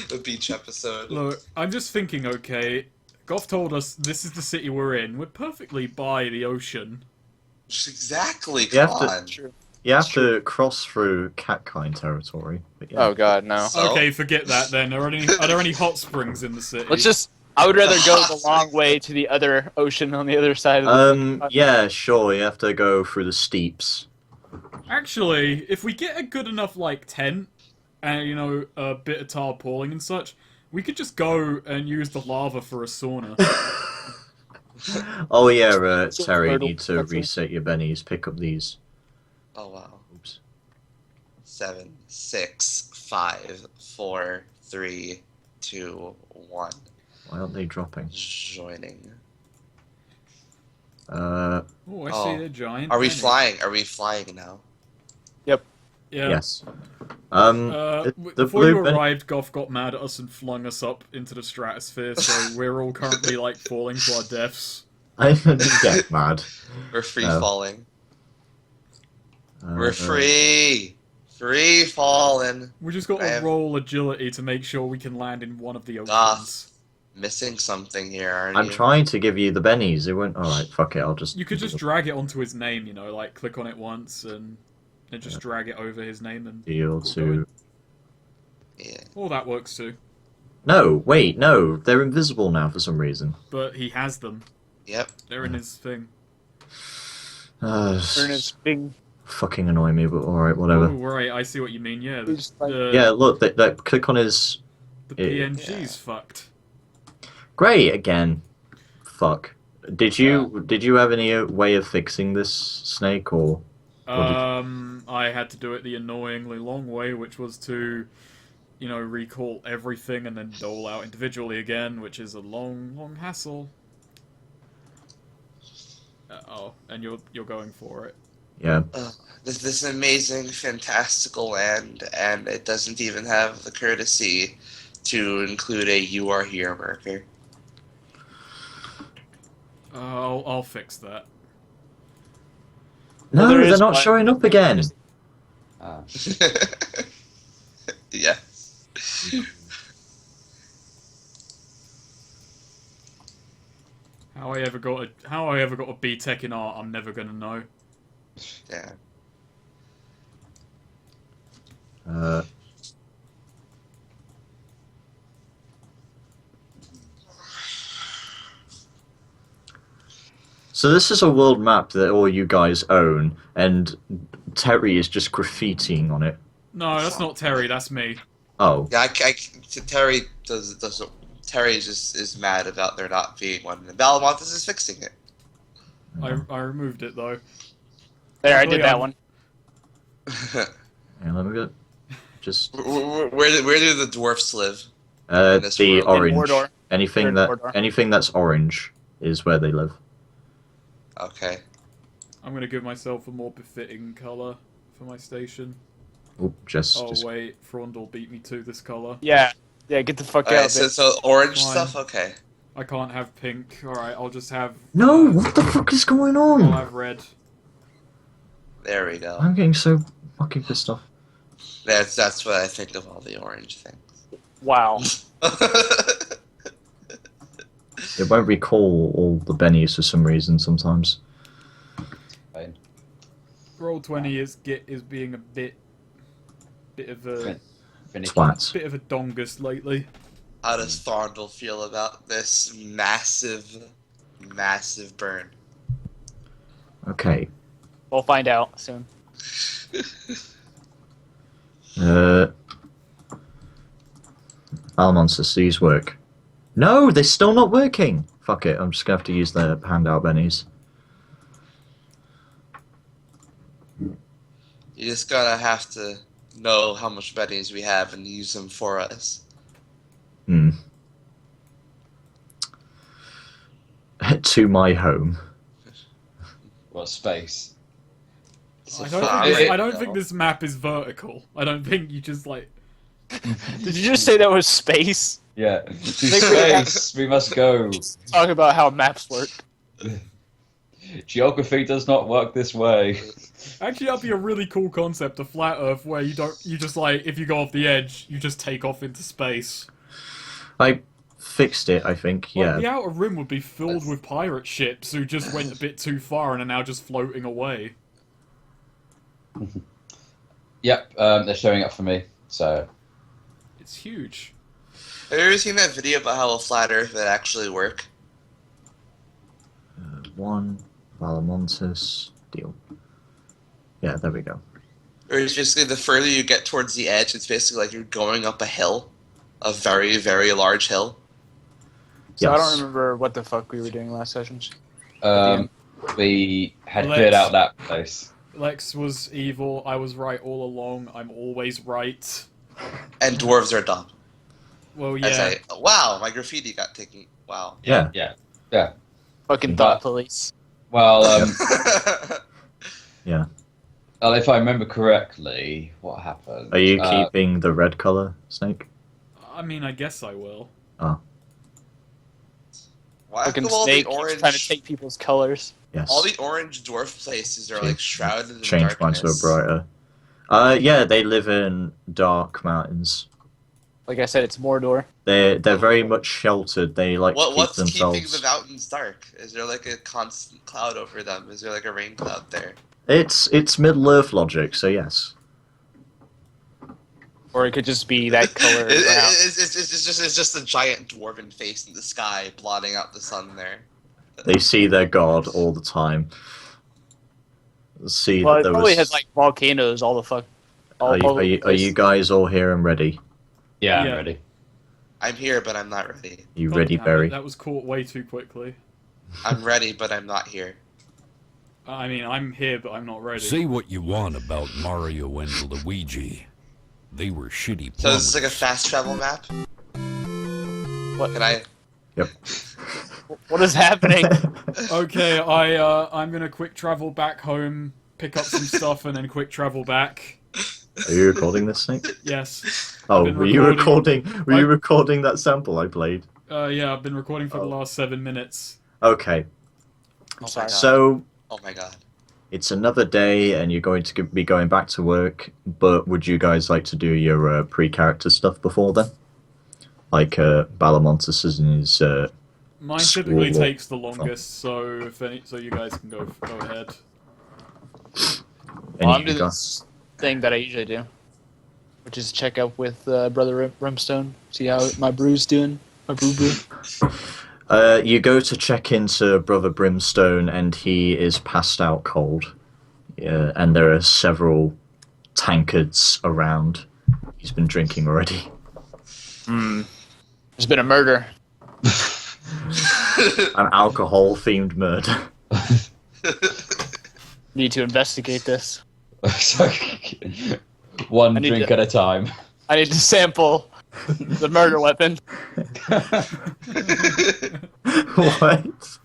The beach episode. Look, I'm just thinking, okay, Goff told us this is the city we're in. We're perfectly by the ocean. Exactly, You come have to- on. True. You have It's true. to cross through Catkind territory. But yeah. Oh god, no. So? Okay, forget that then. Are there any hot springs in the city? Let's just. I would rather go the long way to the other ocean on the other side of the. Yeah, sure. You have to go through the steeps. Actually, if we get a good enough, like, tent, and, you know, a bit of tarpaulin and such, we could just go and use the lava for a sauna. Oh yeah, So Terry, you fertile. need to That's it. reset your bennies. Pick up these. Oh wow. Oops. 7, 6, 5, 4, 3, 2, 1. Why aren't they dropping? Joining. Oh, I Oh. see, they're giant. Are we penny. flying? Are we flying now? Yeah. Yes. The Before you blue ben- arrived, Goff got mad at us and flung us up into the stratosphere, so we're all currently, like, falling to our deaths. I didn't get mad. We're free No. falling. We're free! Free falling! We just got I to have- roll agility to make sure we can land in one of the Ah. oceans. Missing something here, aren't I'm you? trying to give you the bennies. It won't. All right, fuck it. I'll just. You could just drag it onto his name, you know, like, click on it once and then just drag it over his name and... deal to. Yeah. Well, that works too. No, wait, no. They're invisible now for some reason. But he has them. Yep. They're in his thing. Ernest Big. Fucking annoy me, but all right, whatever. Oh, right, I see what you mean, yeah. The, Just like- Yeah, look. They click on his. the PNG's fucked. Great again. Fuck. Did you have any way of fixing this snake or? I had to do it the annoyingly long way, which was to, you know, recall everything and then dole out individually again, which is a long, long hassle. Oh, and you're going for it. Yeah. This amazing, fantastical land, and it doesn't even have the courtesy to include a "You Are Here" marker. I'll fix that. No, Well, there they're is not one. showing up again. Yes. How I ever got a B Tech in art, I'm never gonna know. Yeah. So this is a world map that all you guys own, and Terry is just graffitiing on it. No, that's not Terry. That's me. Oh, Yeah. Terry doesn't. Terry is mad about there not being one, and Valamontes is fixing it. I removed it though. There, I Oh, did yeah. that one. yeah, let me get just Where do the dwarfs live? In this the world. orange. Mordor. Anything They're in that Mordor. anything that's orange is where they live. Okay. I'm gonna give myself a more befitting color for my station. Oop, just Wait, Frondel beat me to this color. Yeah, get the fuck Alright, out. so orange Fine. stuff. Okay. I can't have pink. Alright, I'll just have... No, what the fuck is going I'll on? have red. There we go. I'm getting so fucking pissed off. That's what I think of all the orange things. Wow. It won't recall all the bennies for some reason sometimes. Roll 20 is being a bit of a Twats. bit of a dongus lately. How does Thorndal feel about this massive burn? Okay. We'll find out soon. Almonsus, these work. No, they're still not working. Fuck it, I'm just gonna have to use the handout bennies. You just gotta have to know how much bennies we have and use them for us. Hmm. To my home. What space? So I don't, far, think this, I right don't now. think this map is vertical. I don't think you just like... Did you just say that was space? Yeah. To Think we have- space. We must go. Talk about how maps work. Geography does not work this way. Actually, that'd be a really cool concept, a flat Earth where you just like, if you go off the edge, you just take off into space. I fixed it, I think. Like, Yeah. the outer rim would be filled with pirate ships who just went a bit too far and are now just floating away. Yep, they're showing up for me. So It's huge. Have you ever seen that video about how a flat Earth would actually work? One Valamontis deal. Yeah, there we go. Or it's basically the further you get towards the edge, it's basically like you're going up a hill, a very, very large hill. So I Yes. don't remember what the fuck we were doing last sessions. we had Lex. cleared out that place. Lex was evil, I was right all along, I'm always right. And dwarves are dumb. Well, I yeah. say, wow, my graffiti got taken. Wow. Yeah. Yeah. Fucking But- thought police. Well, Yeah. well, if I remember correctly, what happened? Are you keeping the red color, Snake? I mean, I guess I will. Why Fucking come all the snake keeps orange, trying to take people's colors. Yes. all the orange dwarf places are like shrouded in Change mine to a darkness? brighter. Yeah, they live in dark mountains. Like I said, it's Mordor. They're very much sheltered. They like to keep What's themselves. keeping the mountains dark? Is there like a constant cloud over them? Is there like a rain cloud there? It's Middle Earth logic, so yes. Or it could just be that color. It's just a giant dwarven face in the sky blotting out the sun there. They see their god all the time. See Well, that it there probably was. has like volcanoes all the fuck. Are you guys all here and ready? Yeah, I'm Yeah. ready. I'm here, but I'm not ready. You God ready, damn it, Barry? That was caught way too quickly. I'm ready, but I'm not here. I mean, I'm here, but I'm not ready. Say what you want about Mario and Luigi. They were shitty So this is like a plumbers. fast travel map. What? Can I? Yep. What is happening? Okay, I'm gonna quick travel back home, pick up some stuff, and then quick travel back. Are you recording this, Snake? Yes. Oh, been were you recording- recording? Were you recording that sample I played? Yeah, I've been recording for the Oh. last 7 minutes. Okay, Oh my Sorry. god. so Oh my god. it's another day, and you're going to be going back to work. But would you guys like to do your pre-character stuff before then? Like Balamontis and his. Mine School typically walk. takes the longest, so so you guys can go ahead. Any Well, I'm of you doing guys? this thing that I usually do, which is check up with Brother Brimstone, see how my brew's doing. My brew. You go to check into Brother Brimstone, and he is passed out cold. Yeah, and there are several tankards around. He's been drinking already. There's been a murder. An alcohol-themed murder. Need to investigate this. So, one I need drink to- at a time. I need to sample the murder weapon. What?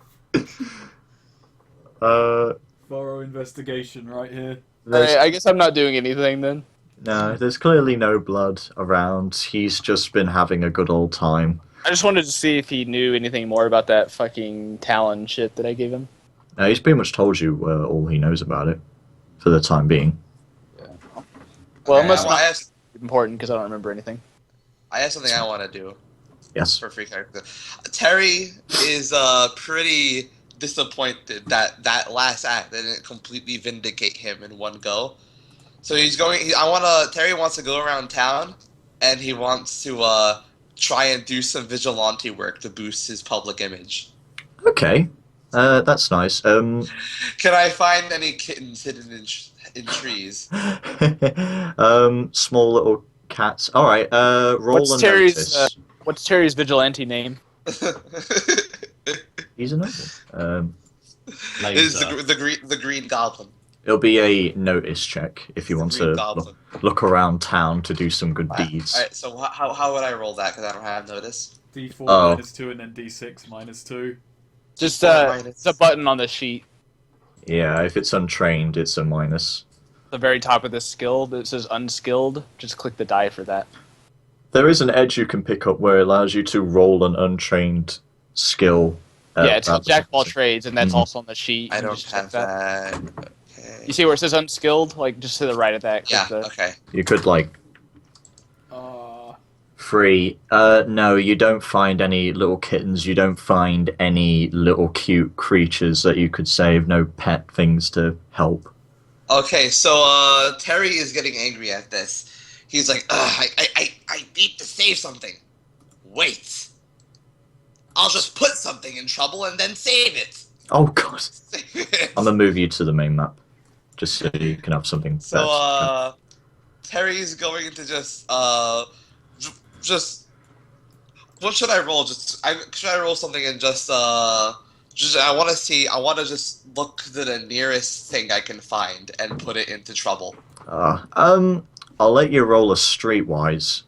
Thorough investigation right here. There's, Alright, I guess I'm not doing anything then. no, there's clearly no blood around. He's just been having a good old time. I just wanted to see if he knew anything more about that fucking Talon shit that I gave him. He's pretty much told you all he knows about it, for the time being. Well, it Okay, must I not have, be important because I don't remember anything. I have something I want to do Yes. for free character. Terry is pretty disappointed that that last act didn't completely vindicate him in one go. So he's going. Terry wants to go around town, and he wants to try and do some vigilante work to boost his public image. Okay. That's nice. Can I find any kittens hidden in trees? Small little cats. All right. Roll What's a Terry's, notice. What's Terry's vigilante name? He's a noble. Is Laser. the green goblin? It'll be a notice check if you want Green to goblin. look around town to do some good Alright, deeds. alright, so how would I roll that? Because I don't have notice. D4 Oh. -2 and then D6 -2. Just Minus. it's a button on the sheet, Yeah, if it's untrained, it's a minus. the very top of the skill that says unskilled. Just click the die for that. There is an edge you can pick up where it allows you to roll an untrained skill Yeah, it's rather called Jack of all than- trades, and that's Mhm. also on the sheet. I You don't just check have that. Okay. You see where it says unskilled? Like, just to the right of that. click Yeah. the- Okay. You could like Uh, free. No, you don't find any little kittens. You don't find any little cute creatures that you could save. No pet things to help. Okay. So Terry is getting angry at this. He's like, ugh, I need to save something. Wait. I'll just put something in trouble and then save it. Oh god. Save it. I'm gonna move you to the main map, just so you can have something. So better. Terry's going to just what should I roll? Should I roll something and just I want to see. I want to just look to the nearest thing I can find and put it into trouble. I'll let you roll a streetwise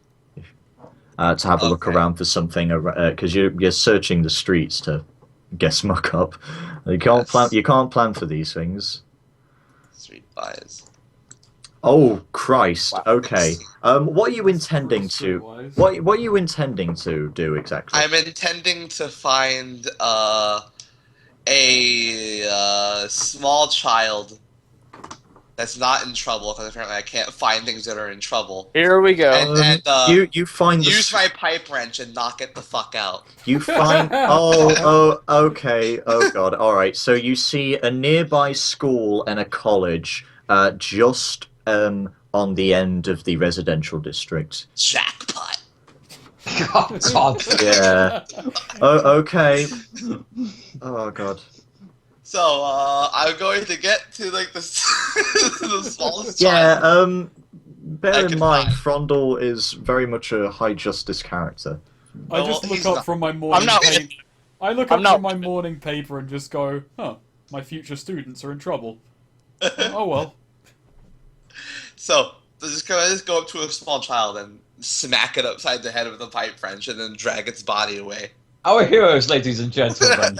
to have a look Okay. around for something, because you're searching the streets to guess muck up. You can't Yes. plan. You can't plan for these things. Street buys. Oh Christ! Wow. Okay. What are you intending to? streetwise. What are you intending to do exactly? I'm intending to find a small child that's not in trouble because apparently I can't find things that are in trouble. Here we go. And you find the use my pipe wrench and knock it the fuck out. You find okay. Oh god. All right. So you see a nearby school and a college just on the end of the residential district. Jackpot. God. Yeah. Oh okay. Oh god. So I'm going to get to like the the smallest Yeah, child. bear I in can mind find. Frondel is very much a high justice character. I Well, just look he's up not- from my morning not- paper. I look I'm up not- from my morning paper and just go, huh, my future students are in trouble. Oh well. So can I just go up to a small child and smack it upside the head with a pipe wrench and then drag its body away. Our heroes, ladies and gentlemen.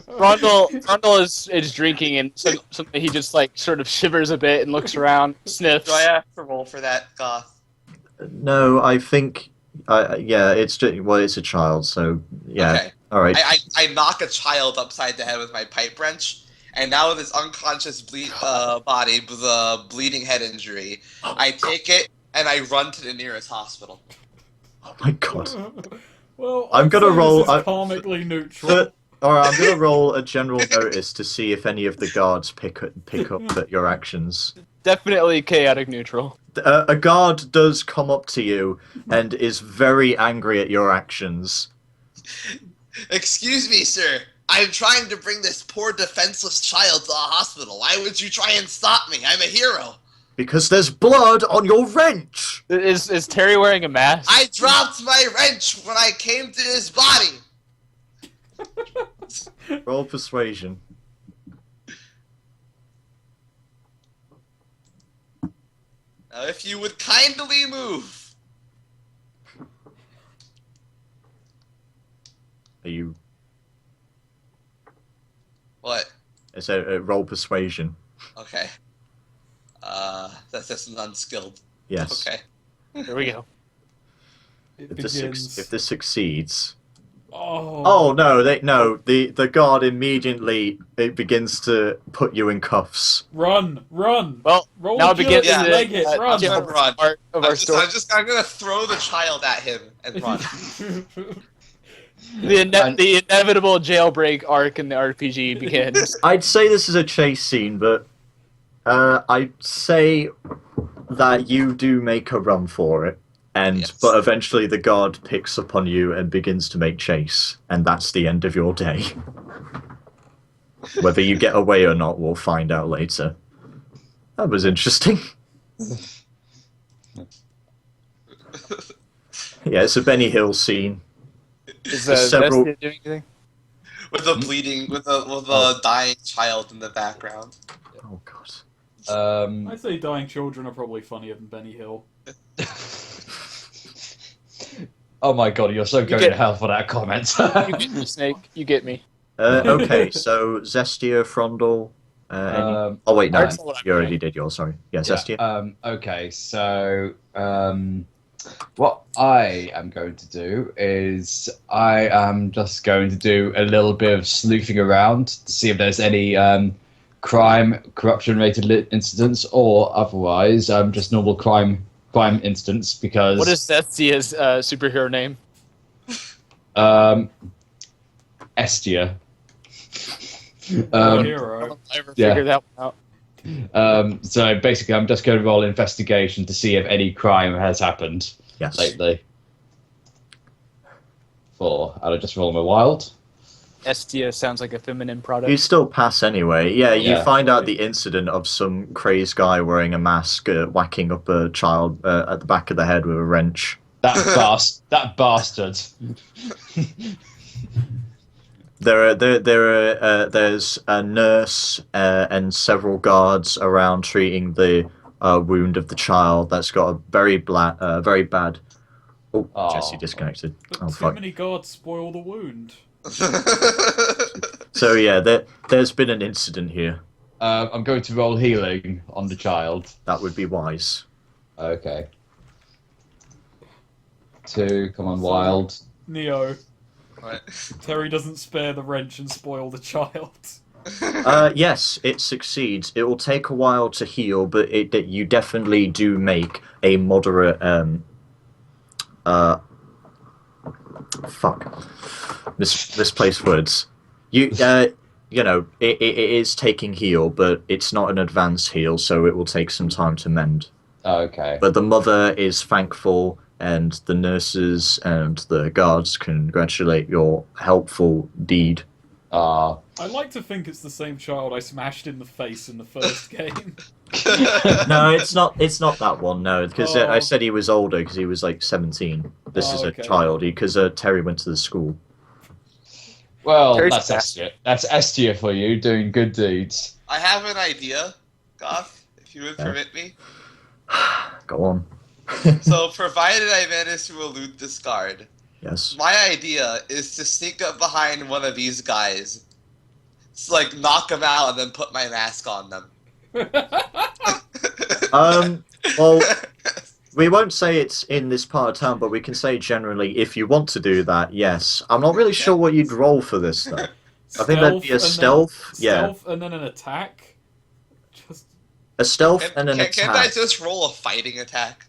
Rondel is drinking, and suddenly he just like sort of shivers a bit and looks around, sniffs. Do I have to roll for that, Goth? No, I think yeah, it's a child, so yeah. Okay. All right. I knock a child upside the head with my pipe wrench, and now with this unconscious body with a bleeding head injury, I take it and I run to the nearest hospital. Oh my god. Well, I'm I'd gonna say roll- This is I- karmically neutral. But, all right, I'm gonna roll a general notice to see if any of the guards pick up at your actions. Definitely chaotic neutral. A guard does come up to you and is very angry at your actions. Excuse me, sir. I'm trying to bring this poor defenseless child to the hospital. Why would you try and stop me? I'm a hero. Because there's blood on your wrench! Is Terry wearing a mask? I dropped my wrench when I came to his body. Roll persuasion. Now, if you would kindly move. Are you... What? It's a roll persuasion. Okay. That's just an unskilled. Yes. Okay. Here we go. It If begins. this succeeds... Oh. Oh no, the guard immediately begins to put you in cuffs. Run! Run! Well, Roll now the it begins Yeah. the leg it, run. I'm gonna run. part of our story. I'm gonna throw the child at him and run. The inevitable jailbreak arc in the RPG begins. I'd say this is a chase scene, but I'd say that you do make a run for it. Yes. But eventually the guard picks up on you and begins to make chase, and that's the end of your day. Whether you get away or not, we'll find out later. That was interesting. Yeah, it's a Benny Hill scene. Is several- Zestia doing anything? With a bleeding, with a dying child in the background. Oh god. I'd say dying children are probably funnier than Benny Hill. Oh my god, you're so going get- to hell for that comment. You get me, Snake. You get me. Okay, so Zestia, Frondel. Oh wait, I no, already said what I'm you already doing. did yours. Sorry. Yeah, Zestia. Okay, so What I am going to do is I am just going to do a little bit of sleuthing around to see if there's any crime, corruption-related incidents, or otherwise just normal crime incidents. Because What is Zethia's superhero name? Estia. Hero. I ever yeah. figured that one out. So basically, I'm just going to roll investigation to see if any crime has happened Yes. lately. I'll just roll my wild. Estia sounds like a feminine product. You still pass anyway. Yeah, you Yeah. find out the incident of some crazed guy wearing a mask whacking up a child at the back of the head with a wrench. That bastard. There's a nurse and several guards around treating the wound of the child that's got a very bad. Oh, Aw. Jesse disconnected. But Oh too fuck. many guards spoil the wound. So yeah, there's been an incident here. I'm going to roll healing on the child. That would be wise. Okay. 2, come on, wild. Neo, What? Terry doesn't spare the wrench and spoil the child. Yes, it succeeds. It will take a while to heal, but you definitely do make a moderate misplaced words. You know, it is taking heal, but it's not an advanced heal, so it will take some time to mend. Okay. But the mother is thankful, and the nurses and the guards congratulate your helpful deed. Ah. I like to think it's the same child I smashed in the face in the first game. No, it's not. It's not that one. No, because Oh. I said he was older because he was like 17. This Oh, is a okay. child. Because Terry went to the school. Well, Terry's that's fast. Estia. That's Estia for you, doing good deeds. I have an idea, Goth, if you would Yeah. permit me. Go on. So, provided I manage to elude this guard, Yes. my idea is to sneak up behind one of these guys, like knock them out, and then put my mask on them. Well, we won't say it's in this part of town, but we can say generally, if you want to do that, yes. I'm not really sure what you'd roll for this, though. I think that'd be a stealth. Yeah, Stealth and then an attack. Just a stealth and an Can't I attack. just roll a fighting attack?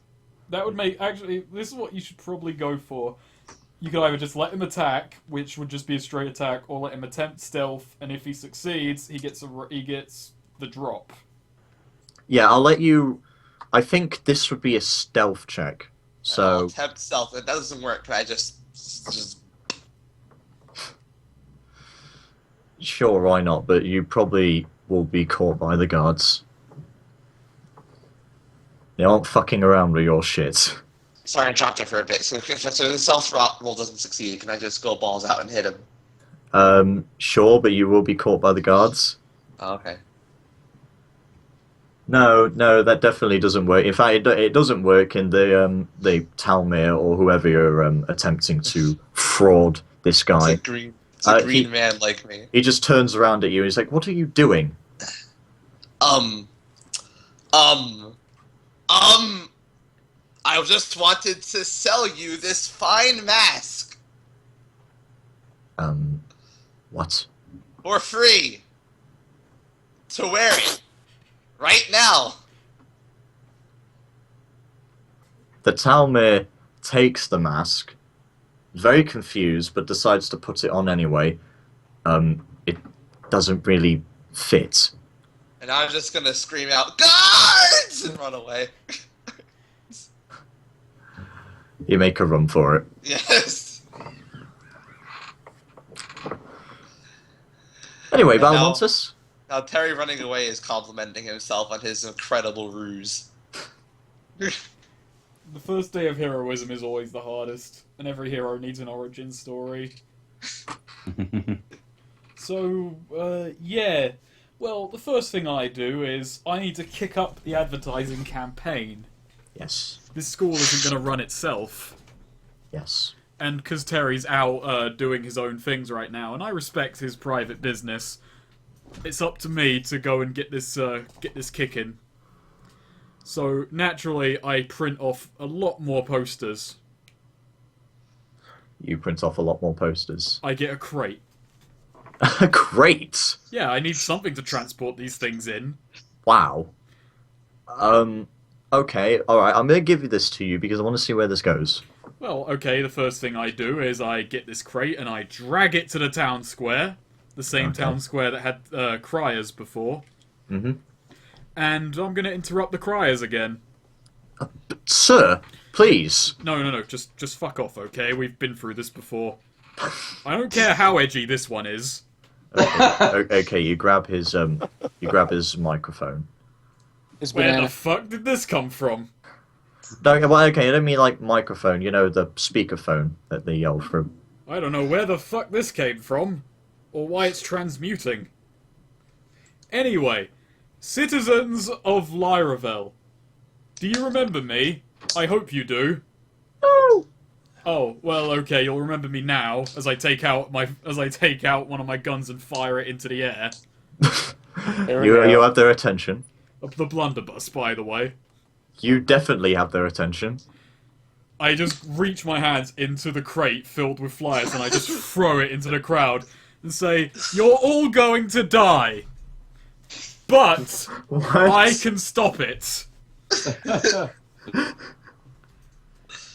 that would make actually. This is what you should probably go for. You could either just let him attack, which would just be a straight attack, or let him attempt stealth, and if he succeeds, he gets the drop. Yeah, I'll let you. I think this would be a stealth check. I'll So attempt stealth. It doesn't work. But I just sure, why not? But you probably will be caught by the guards. They aren't fucking around with your shit. sorry, I dropped it for a bit. So if the stealth roll doesn't succeed, can I just go balls out and hit him? Sure, but you will be caught by the guards. Oh, okay. No, that definitely doesn't work. In fact, it doesn't work in the Talmir or whoever you're attempting to fraud this guy. It's a green he- man like me. He just turns around at you and he's like, "What are you doing?" I just wanted to sell you this fine mask What? for free to wear it right now. The Talmir takes the mask, very confused, but decides to put it on anyway. It doesn't really fit. And I'm just gonna scream out, "Guards!" and run away. You make a run for it. Yes. Anyway, And now- Valmontus? Now Terry running away is complimenting himself on his incredible ruse. The first day of heroism is always the hardest, and every hero needs an origin story. So, yeah. Well, the first thing I do is I need to kick up the advertising campaign. Yes. This school isn't going to run itself. Yes. And because Terry's out doing his own things right now, and I respect his private business, it's up to me to go and get this kicking. So naturally, I print off a lot more posters. You print off a lot more posters. I get a crate. Great! Yeah, I need something to transport these things in. Wow. Okay, alright, I'm gonna give you this to you because I want to see where this goes. Well, okay, the first thing I do is I get this crate and I drag it to the town square. The same Okay. town square that had criers before. Mm-hmm. And I'm gonna interrupt the criers again. Sir, please. No, just fuck off, okay? We've been through this before. I don't care how edgy this one is. Okay, you grab his microphone. His Where banana. the fuck did this come from? No, well, okay, I don't mean like microphone, you know, the speakerphone that they yell through. I don't know where the fuck this came from, or why it's transmuting. Anyway, citizens of Lyravel, do you remember me? I hope you do. No! Oh, well, okay, you'll remember me now, as I take out one of my guns and fire it into the air. There we You, go. you have their attention. The blunderbuss, by the way. You definitely have their attention. I just reach my hands into the crate filled with flyers and I just throw it into the crowd and say, "You're all going to die, but What? I can stop it."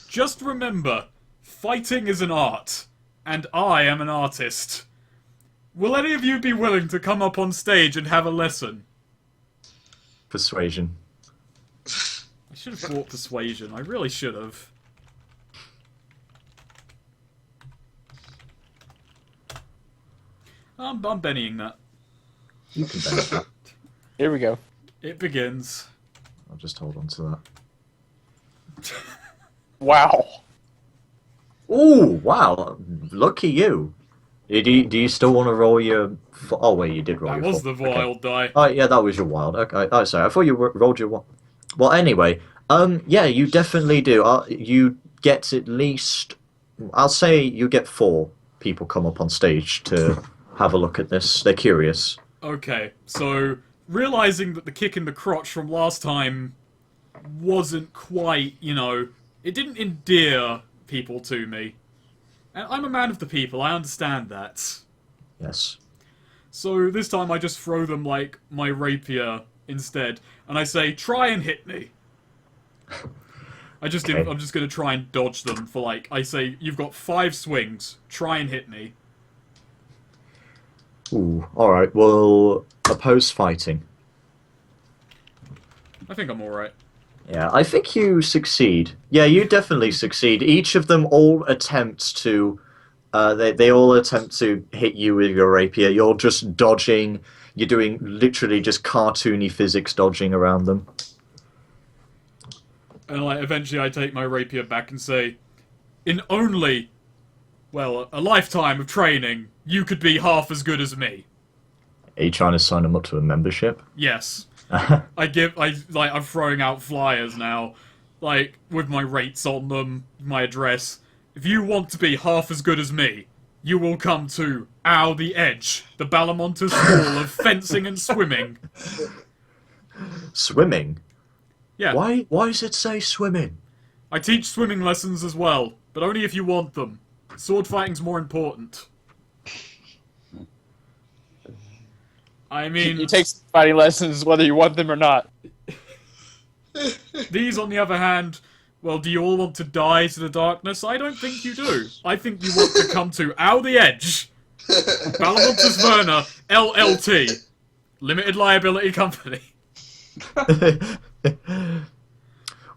Just remember, fighting is an art, and I am an artist. Will any of you be willing to come up on stage and have a lesson? Persuasion. I should have brought persuasion. I really should have. I'm Bennying that. You can bet that. Here we go. It begins. I'll just hold on to that. Wow. Ooh, wow. Lucky you. Do you still want to roll your... Oh, wait, you did roll That your... was the okay. wild die. Oh, yeah, that was your wild. Okay. Oh, sorry. I thought you rolled your... Well, anyway. Yeah, you definitely do. You get at least... I'll say you get 4 people come up on stage to have a look at this. They're curious. Okay, so realizing that the kick in the crotch from last time wasn't quite, it didn't endear people to me. And I'm a man of the people, I understand that. Yes. So this time I just throw them, like, my rapier instead, and I say, "Try and hit me." I'm just gonna try and dodge them for, like, I say, "You've got 5 swings, try and hit me." Ooh, alright. Well, oppose fighting. I think I'm alright. Yeah, I think you succeed. Yeah, you definitely succeed. Each of them all attempts to... they all attempt to hit you with your rapier. You're just dodging. You're doing literally just cartoony physics dodging around them. And, like, eventually I take my rapier back and say, "In only, well, a lifetime of training, you could be half as good as me." Are you trying to sign them up to a membership? Yes. I'm throwing out flyers now, like, with my rates on them, my address. If you want to be half as good as me, you will come to Ow the Edge, the Balamonta School of Fencing and Swimming. Swimming? Yeah, Why does it say swimming? I teach swimming lessons as well, but only if you want them. Sword fighting's more important. I mean, You take fighting lessons whether you want them or not. these, on the other hand, well, do you all want to die to the darkness? I don't think you do. I think you want to come to Ow the Edge, Balamontas Verna, LLT, Limited Liability Company.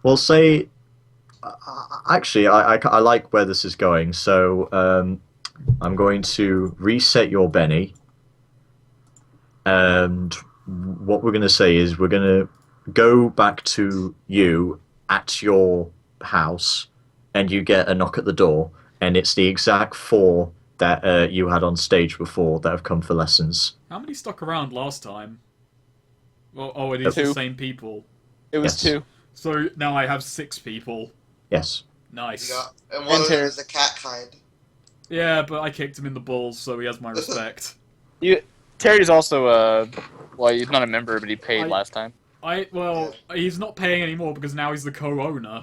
Well, say... Actually, I like where this is going, so I'm going to reset your Benny. And what we're going to say is we're going to go back to you at your house, and you get a knock at the door, and it's the exact 4 that you had on stage before that have come for lessons. How many stuck around last time? Well, oh, it is the 2. same people. It was Yes. 2. So now I have 6 people. Yes. Nice. Yeah, and one of them Enter. is the cat kind. Yeah, but I kicked him in the balls, so he has my respect. Terry's also well, he's not a member, but he paid I- last time. Well, he's not paying anymore because now he's the co-owner.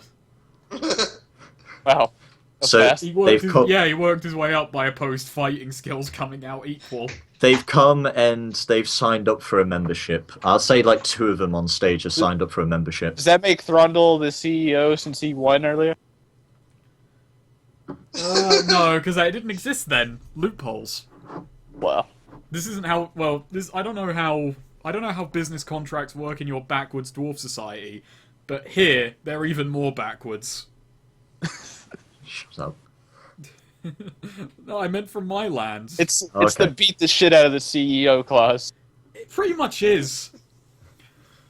Wow. That's So fast. He worked they've his, come, yeah, he worked his way up by opposed fighting skills coming out equal. they've come and they've signed up for a membership. I'll say like 2 of them on stage have signed up for a membership. Does that make Thrundle the CEO since he won earlier? No, because it didn't exist then. Loopholes. Wow. This isn't how. Well, this I don't know how business contracts work in your backwards dwarf society, but here they're even more backwards. Shut up. No, I meant from my lands. It's Okay. the beat the shit out of the CEO clause. It pretty much is.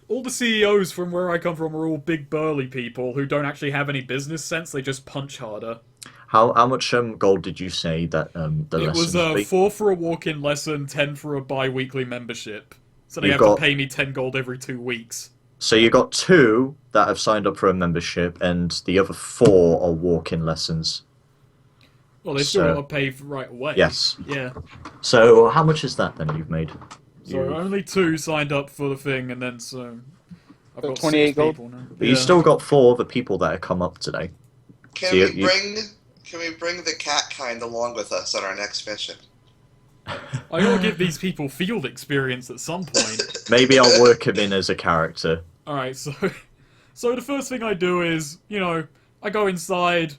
All the CEOs from where I come from are all big burly people who don't actually have any business sense. They just punch harder. How much gold did you say that the It lessons was be? 4 for a walk-in lesson, 10 for a bi-weekly membership. So they You've have got- to pay me 10 gold every 2 weeks. So you got 2 that have signed up for a membership, and the other 4 are walk-in lessons. Well, they still So- got to pay right away. Yes. Yeah. So how much is that then you've made? So You- only 2 signed up for the thing, and then so I've So got 28 6 gold? people now. But you still got 4 other people that have come up today. Can So we bring the cat kind along with us on our next mission? I gotta give these people field experience at some point. Maybe I'll work him in as a character. All right, so the first thing I do is, I go inside.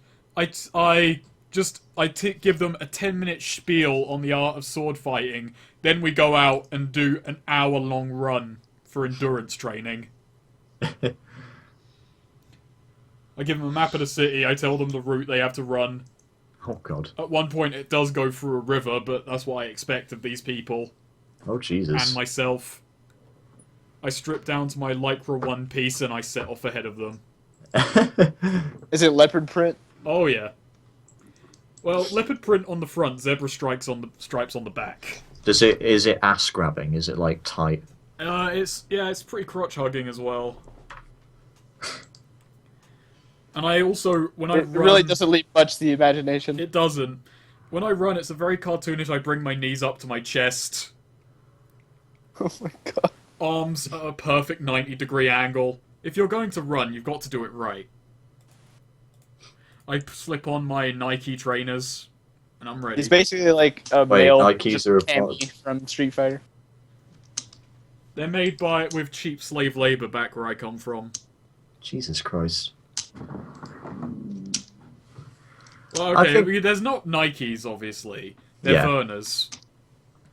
Give them a 10-minute spiel on the art of sword fighting. Then we go out and do an hour-long run for endurance training. I give them a map of the city. I tell them the route they have to run. Oh god. At one point, it does go through a river, but that's what I expect of these people Oh Jesus. and myself. I strip down to my lycra one piece and I set off ahead of them. Is it leopard print? Oh yeah. Well, leopard print on the front, zebra stripes on the back. is it ass grabbing? Is it like tight? It's pretty crotch hugging as well. And I also, when I It run, really doesn't leave much to the imagination. it doesn't. When I run, it's a very cartoonish. I bring my knees up to my chest, Oh my god. arms at a perfect 90-degree angle. If you're going to run, you've got to do it right. I slip on my Nike trainers, and I'm ready. He's basically like a Wait, male Nikes just are a Cammy pod. from Street Fighter. They're made with cheap slave labor back where I come from. Jesus Christ. Well, I okay, think- there's not Nikes, obviously. They're Yeah. Verners.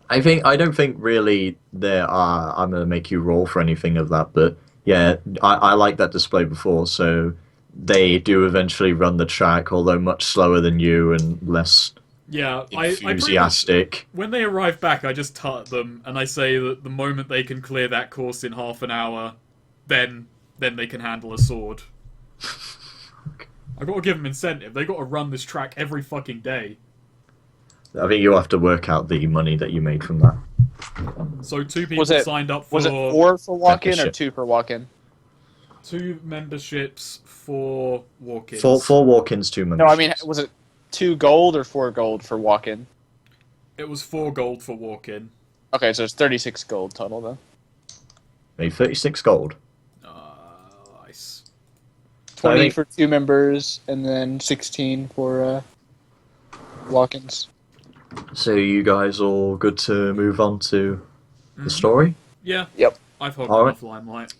I don't think really there are. I'm gonna make you roll for anything of that, but yeah, I like that display before. So they do eventually run the track, although much slower than you and less Yeah, I pretty much, enthusiastic. when they arrive back, I just tut them, and I say that the moment they can clear that course in half an hour, then they can handle a sword. I gotta give them incentive. They gotta run this track every fucking day. I think you'll have to work out the money that you made from that. So 2 people Was it- signed up for Was it 4 for walk-in or Membership. 2 for walk-in? 2 memberships for walk-ins. Four walk-ins, 2 No, memberships. I mean, was it 2 gold or 4 gold for walk-in? It was 4 gold for walk-in. Okay, so it's 36 gold total then. Made 36 gold. Nice. 20 think- for 2 members, and then 16 for walk-ins. So you guys all good to move on to the story? Yeah. Yep. I've hogged Alright. enough limelight.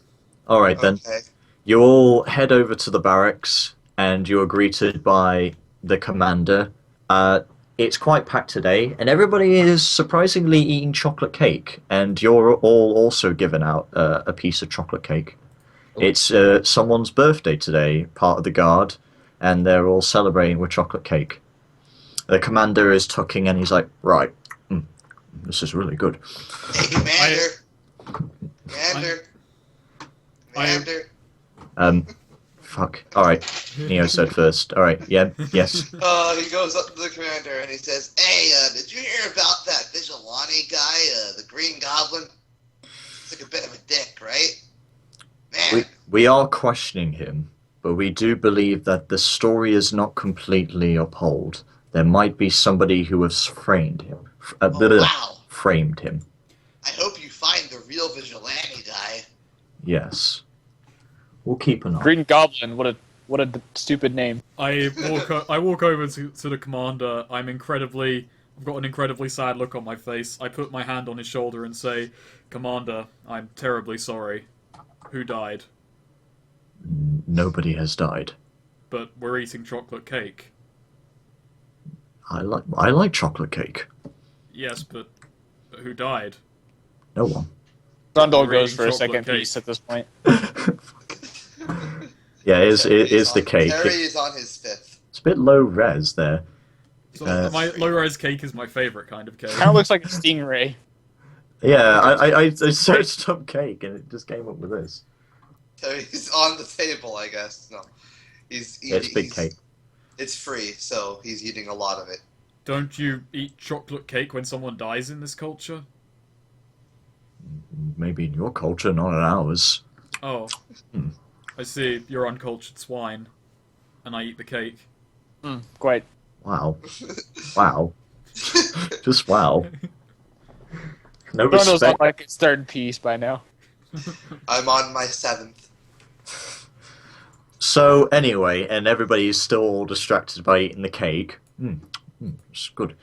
All right then. Okay. You all head over to the barracks, and you are greeted by the commander. It's quite packed today, and everybody is surprisingly eating chocolate cake, and you're all also given out a piece of chocolate cake. It's someone's birthday today, part of the guard, and they're all celebrating with chocolate cake. The commander is tucking, and he's like, right, this is really good. Hey, Commander. Commander. Commander. Fuck. All right, Neo said first. All right, yeah, yes. He goes up to the commander and he says, "Hey, did you hear about that vigilante guy, the Green Goblin? He's like a bit of a dick, right? Man, We are questioning him, but we do believe that the story is not completely upheld. There might be somebody who has framed him. wow. Framed him. I hope you find the real vigilante guy." Yes. We'll keep an eye. Green Goblin. What a stupid name. I walk over to the commander. I've got an incredibly sad look on my face. I put my hand on his shoulder and say, "Commander, I'm terribly sorry. Who died? Nobody has died. But we're eating chocolate cake." I like chocolate cake. Yes, but who died? No one. Sundal We're goes eating for a chocolate second cake. piece at this point. Yeah, it is the cake. Terry is on his 5th. It's a bit low res there. So Uh, my low-res cake is my favorite kind of cake. Kind of looks like a stingray. Yeah, I searched up cake and it just came up with this. Terry's on the table, I guess. No, he's eating. It's big cake. It's free, so he's eating a lot of it. Don't you eat chocolate cake when someone dies in this culture? Maybe in your culture, not in ours. Oh. Hmm. I see. You're uncultured swine. And I eat the cake. Quite. Wow. Wow. Just wow. No Sundal's on respect. like its third piece by now. I'm on my 7th. So anyway, and everybody's still all distracted by eating the cake. It's good.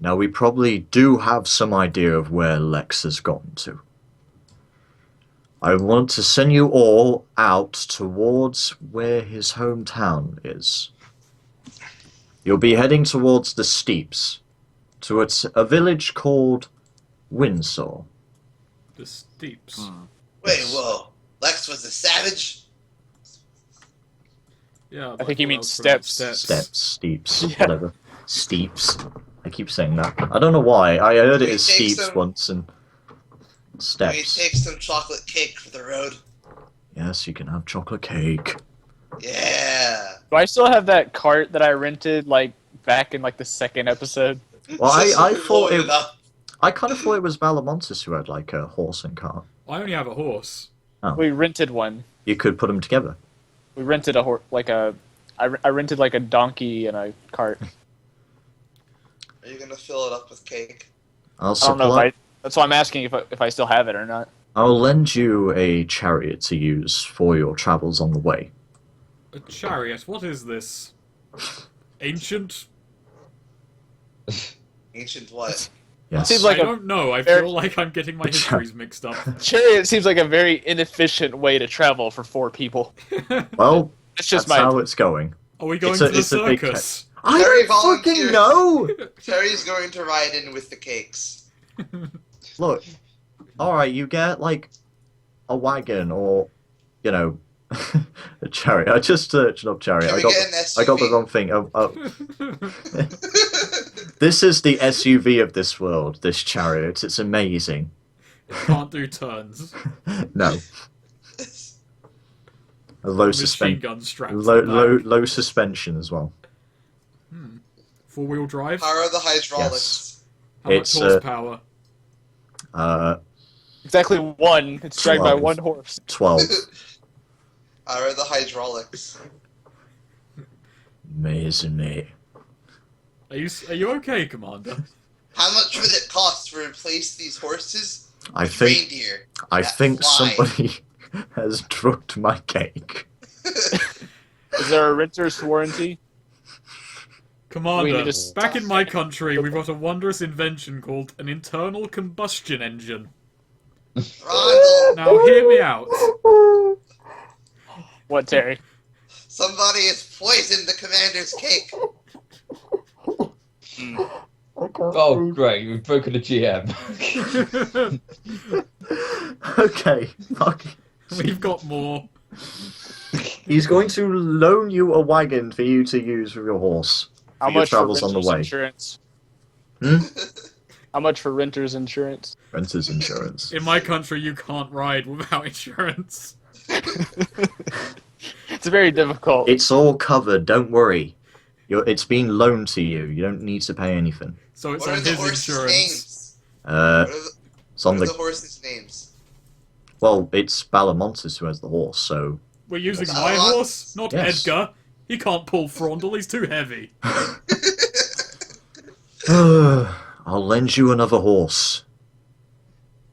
Now we probably do have some idea of where Lex has gotten to. I want to send you all out towards where his hometown is. You'll be heading towards the steeps, towards a village called Windsor. The steeps. Wait, whoa. Lex was a savage? Yeah, I think he what means else would I- steps. Steps, steeps, Yeah. whatever. Steeps. I keep saying that. I don't know why. I heard it We as take steeps some- once and We steps. take some chocolate cake for the road. Yes, you can have chocolate cake. Yeah. Do I still have that cart that I rented like back in like the second episode? Well, Just I thought load it. up. I kind of thought it was Valamontis who had like a horse and cart. I only have a horse. We rented one. You could put them together. We rented a horse, I rented like a donkey and a cart. Are you gonna fill it up with cake? I'll I don't know supply. that's why I'm asking if I still have it or not. I'll lend you a chariot to use for your travels on the way. A chariot? What is this? Ancient? Ancient what? Yes. Seems like I a don't know. I very- feel like I'm getting my histories mixed up. chariot seems like a very inefficient way to travel for 4 people. Well, It's just that's my how it's going. Are we going It's a- to the it's a big circus? I Terry don't fucking volunteers. know. Terry's going to ride in with the cakes. Look, all right, you get like a wagon or, you know, a chariot. I just searched up chariot. Can I we got get an SUV? I got the wrong thing. This is the SUV of this world. This chariot. It's amazing. It can't do turns. No, a low Machine suspension. gun strapped. Low suspension as well. 4-wheel drive. How are the hydraulics? How much It's, horsepower? exactly 1. It's dragged by 12. 1 horse. 12. How are the hydraulics? Amazing, mate. Are you okay, Commander? How much would it cost to replace these horses I with think reindeer? I that think fly? somebody has drugged my cake. Is there a renter's warranty? Commander, We need to back in my country, we've got a wondrous invention called an internal combustion engine. Rondel, Now, hear me out. What, Terry? somebody has poisoned the commander's cake. Oh, great. We've broken the GM. Okay, fuck. We've got more. He's going to loan you a wagon for you to use with your horse. How your much for travels on renter's the way. insurance? Hmm? How much for renter's insurance? Renter's insurance. In my country, you can't ride without insurance. It's very difficult. It's all covered, don't worry. It's been loaned to you. You don't need to pay anything. So it's What are on the his horses' insurance. names? It's What on are the the... horses' names? Well, it's Balamontis who has the horse, so... We're using Yes. my horse, not Yes. Edgar. He can't pull Frondle, he's too heavy. I'll lend you another horse.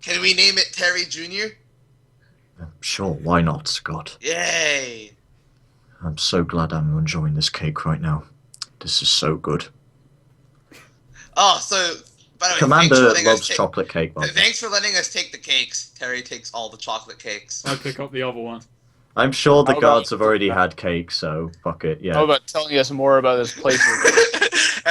Can we name it Terry Jr.? Sure, why not, God? Yay! I'm so glad I'm enjoying this cake right now. This is so good. Oh, so by the way, Commander loves chocolate cake, by the way. Thanks for letting us take the cakes. Terry takes all the chocolate cakes. I pick up the other one. I'm sure the How guards about- have already had cake, so fuck it, yeah. How about telling us more about this place?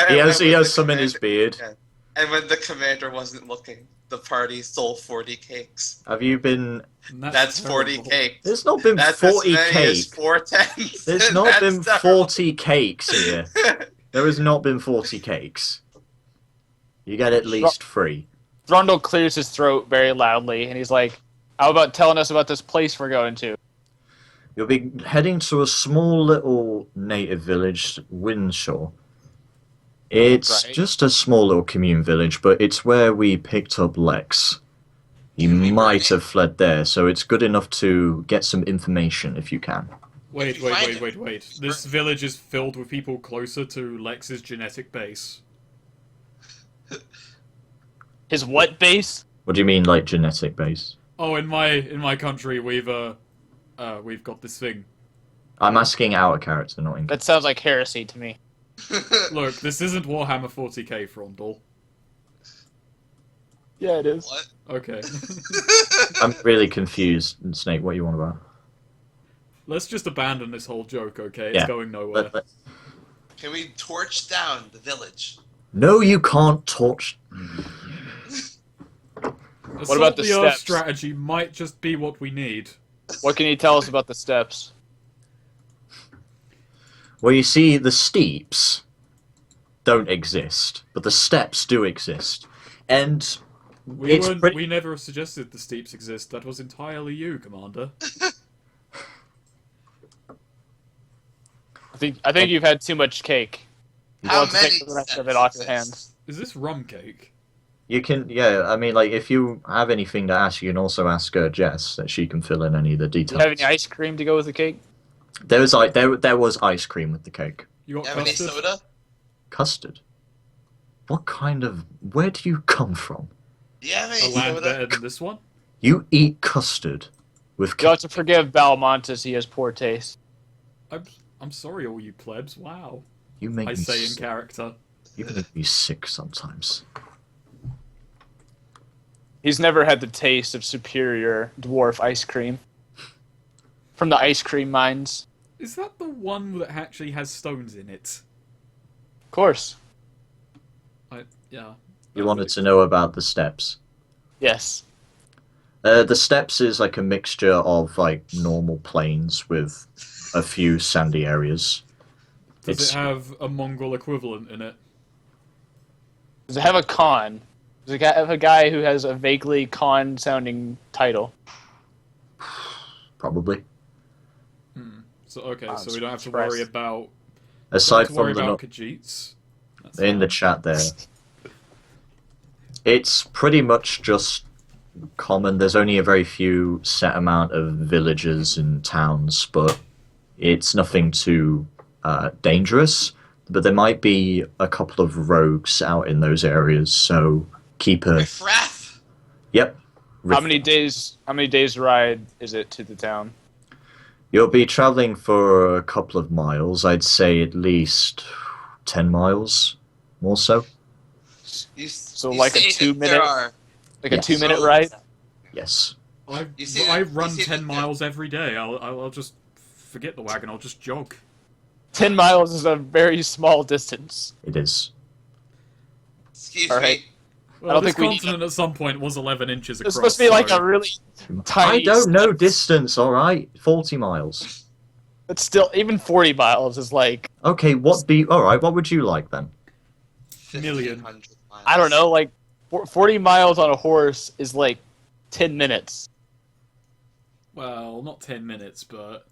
He has some in his beard. Yeah. And when the commander wasn't looking, the party stole 40 cakes. Have you been... And That's 40 terrible. cakes. There's not been That's 40 as many as cake. 4 tens. There's not That's been terrible. 40 cakes here. There has not been 40 cakes. You get at least 3. Thrundle clears his throat very loudly, and he's like, "How about telling us about this place we're going to?" You'll be heading to a small little native village, Windshaw. It's Right. just a small little commune village, but it's where we picked up Lex. He Can we might burn it? have fled there, so it's good enough to get some information if you can. Wait, If you find wait, wait, it, wait, wait. This village is filled with people closer to Lex's genetic base. His what base? What do you mean, like genetic base? Oh, in my country, we've got this thing. I'm asking our character, not in. That sounds like heresy to me. Look, this isn't Warhammer 40k, Frondel. Yeah, it is. What? Okay. I'm really confused, Snake. What you want about? Let's just abandon this whole joke, okay? It's Yeah. going nowhere. Can we torch down the village? No, you can't torch. Assault about the Earth steps? strategy might just be what we need. What can you tell us about the steps? Well, you see, the steeps don't exist, but the steps do exist, and it's pretty. We never suggested the steeps exist. That was entirely you, Commander. I think you've had too much cake. How want to many take the rest of steps it off your exist? hands. Is this rum cake? You can, yeah. I mean, like, if you have anything to ask, you can also ask Jess that she can fill in any of the Do details. you have any ice cream to go with the cake? There was like there was ice cream with the cake. You got You have any custard? soda? Custard. What kind of? Where do you come from? Do you have A any land soda? better than this one? You eat custard with You cake. have to forgive Balmontes, he has poor taste. I'm sorry, all you plebs. Wow. You make I me say in sick. character. You make me sick sometimes. He's never had the taste of superior dwarf ice cream. From the ice cream mines. Is that the one that actually has stones in it? Of course. Yeah. You wanted to know about the steps. Yes. The steppes is like a mixture of like normal plains with a few sandy areas. Does It's- it have a mongrel equivalent in it? Does it have a con? Does it have a guy who has a vaguely con-sounding title? Probably. So okay, I'm so we don't have to surprised. worry about Aside don't have to worry from the about Khajiits. That's in the fine. chat there, it's pretty much just common. There's only a very few set amount of villages and towns, but it's nothing too dangerous. But there might be a couple of rogues out in those areas, so keep a Riff-raff! yep. How many days ride is it to the town? You'll be traveling for a couple of miles. I'd say at least 10 miles, more so. So You like a say that 2-minute there are- like a Yes. 2-minute So- ride? Yes. I You see I that- run you see 10 that- miles every day. I'll just forget the wagon. I'll just jog. 10 miles is a very small distance. It is. Excuse All right. me. Well, don't this think we need continent at some point was 11 inches It's across. supposed to be like so- a really I tiny don't know step. distance, alright? 40 miles. But still, even 40 miles is like, Okay, alright, what would you like then? Million. 1,500 miles. I don't know, like 40 miles on a horse is like 10 minutes. Well, not 10 minutes, but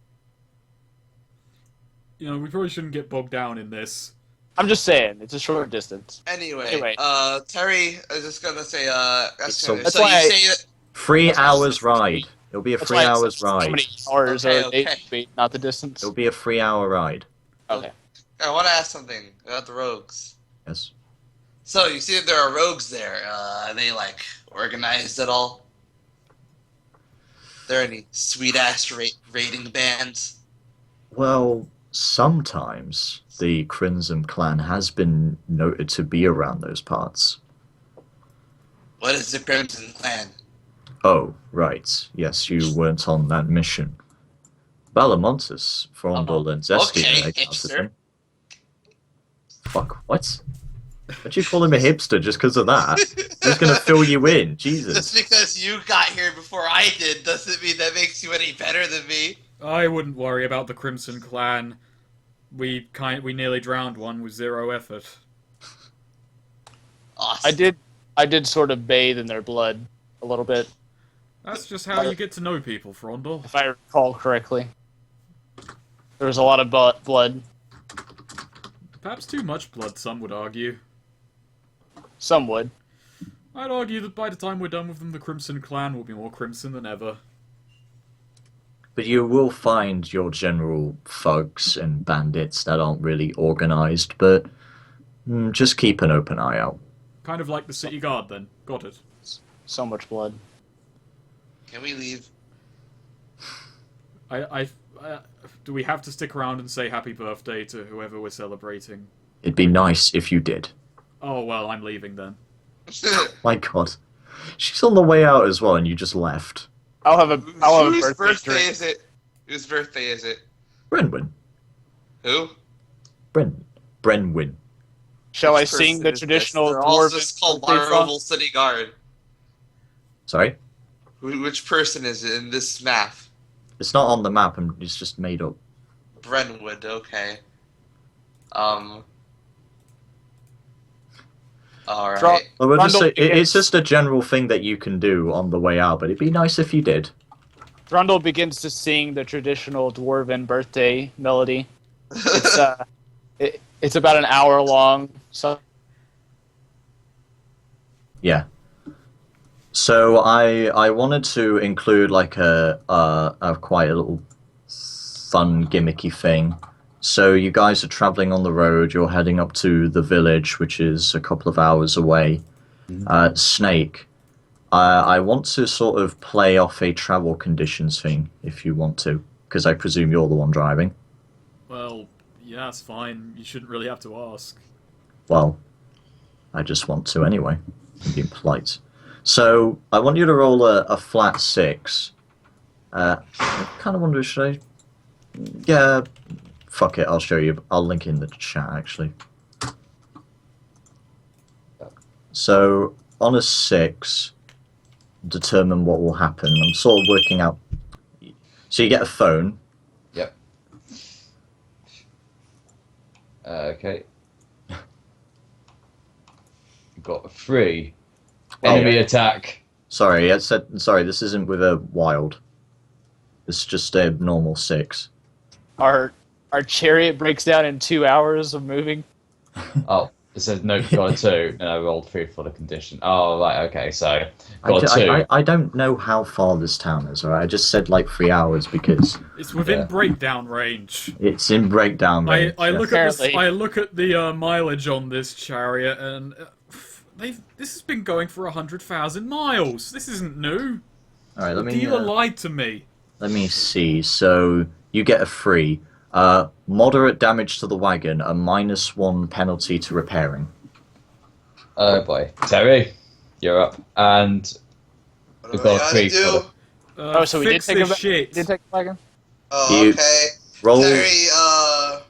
you know, we probably shouldn't get bogged down in this. I'm just saying, it's a short distance. Anyway, Terry, I was just gonna say, So- so That's you why- say that 3 That's hours why- ride. It'll be a That's 3 why it hours says How ride. many hours Okay, are they, okay. not the distance? It'll be a 3-hour ride. Okay. I want to ask something about the rogues. Yes. So you see that there are rogues there. Are they like organized at all? there any sweet-ass raiding bands? Well, sometimes the Crimson Clan has been noted to be around those parts. What is the Crimson Clan? Oh, right. Yes, you weren't on that mission. Balamontis, Frondel, and Zesty okay, are out of hipster. them. Fuck, what? Why'd you call him a hipster just because of that? Who's gonna fill you in? Jesus. Just because you got here before I did doesn't mean that makes you any better than me. I wouldn't worry about the Crimson Clan. We nearly drowned one with zero effort. Awesome. I did sort of bathe in their blood a little bit, That's just how you get to know people, Frondel. if I recall correctly. There was a lot of blood. Perhaps too much blood, some would argue. Some would. I'd argue that by the time we're done with them, the Crimson Clan will be more crimson than ever. But you will find your general thugs and bandits that aren't really organized, but just keep an open eye out. Kind of like the City Guard, then. Got it. So much blood. Can we leave? Do we have to stick around and say happy birthday to whoever we're celebrating? It'd be nice if you did. Oh, well, I'm leaving then. My god. She's on the way out as well, and you just left. I'll have a Whose birthday drink. is it? Whose birthday is it? Brenwyn. Who? Brenwyn. Shall I Which sing person the is traditional this? They're all dwarven just called birthday song? Honorable City Guard. Sorry? Which person is it in this map? It's not on the map, and it's just made up. Brentwood, okay. Alright. Well, we'll just Rundle say, it's begins- just a general thing that you can do on the way out, but it'd be nice if you did. Grundle begins to sing the traditional dwarven birthday melody. It's it's about an hour long. So Yeah. So I wanted to include like a quite a little fun gimmicky thing. So you guys are traveling on the road. You're heading up to the village, which is a couple of hours away. Snake. I want to sort of play off a travel conditions thing, if you want to, because I presume you're the one driving. Well, yeah, it's fine. You shouldn't really have to ask. Well, I just want to anyway. I'm being polite. So I want you to roll a flat 6. I kind of wonder, should I? Yeah, fuck it. I'll show you. I'll link in the chat actually. So on a 6, determine what will happen. I'm sort of working out. So you get a phone. Yep. Okay. Got 3. Enemy attack. Sorry, I said sorry. This isn't with a wild. It's just a normal 6. our chariot breaks down in 2 hours of moving. Oh, it says no, got a 2, and I rolled 3 for the condition. Oh, right, okay, so got a 2. I don't know how far this town is. Alright, I just said like 3 hours because It's within Yeah. breakdown range. it's in breakdown range. I yeah. look at Apparently. I look at the mileage on this chariot, and this has been going for 100,000 miles. This isn't new. All right, The let me dealer lied to me. let me see. So you get a 3. Moderate damage to the wagon, a -1 penalty to repairing. Oh boy. Terry, you're up. And What We've do I got gotta 3 do? for Oh, so we did fix take this a shit. did take a wagon. Oh, You- okay. Roll. Terry,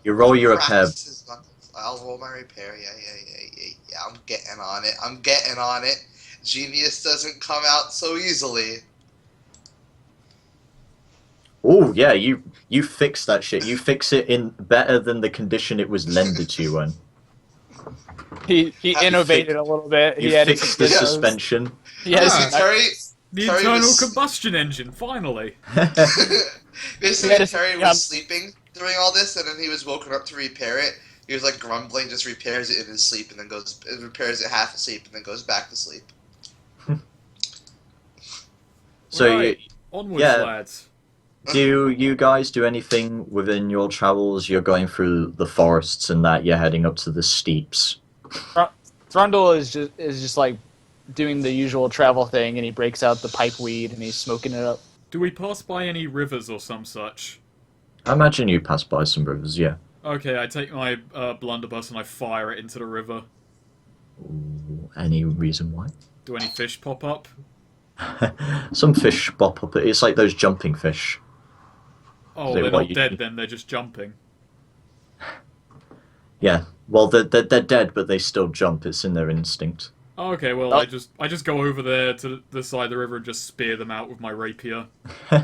You roll your repair. practice his knuckles. I'll roll my repair. Yeah. I'm getting on it. Genius doesn't come out so easily. Oh yeah, you fix that shit. You fix it in better than the condition it was lended to you in. He You innovated a little bit. You He added fixed some the videos. suspension. He added Ah. some- Terry, The Terry internal was- combustion engine, finally. basically, Yeah, Terry yeah. was sleeping during all this, and then he was woken up to repair it. He was like grumbling, just repairs it in his sleep, and then repairs it half asleep, and then goes back to sleep. So Right. Onwards, yeah. lads. do you guys do anything within your travels? You're going through the forests and that. You're heading up to the steeps. Thrundle is just like doing the usual travel thing, and he breaks out the pipe weed and he's smoking it up. Do we pass by any rivers or some such? I imagine you pass by some rivers, yeah. Okay, I take my blunderbuss and I fire it into the river. Ooh, any reason why? Do any fish pop up? Some fish pop up. It's like those jumping fish. Oh, So they're what not you- dead then, they're just jumping. Yeah. Well, they're dead, but they still jump. It's in their instinct. Oh, okay, well, Oh. I just go over there to the side of the river and just spear them out with my rapier.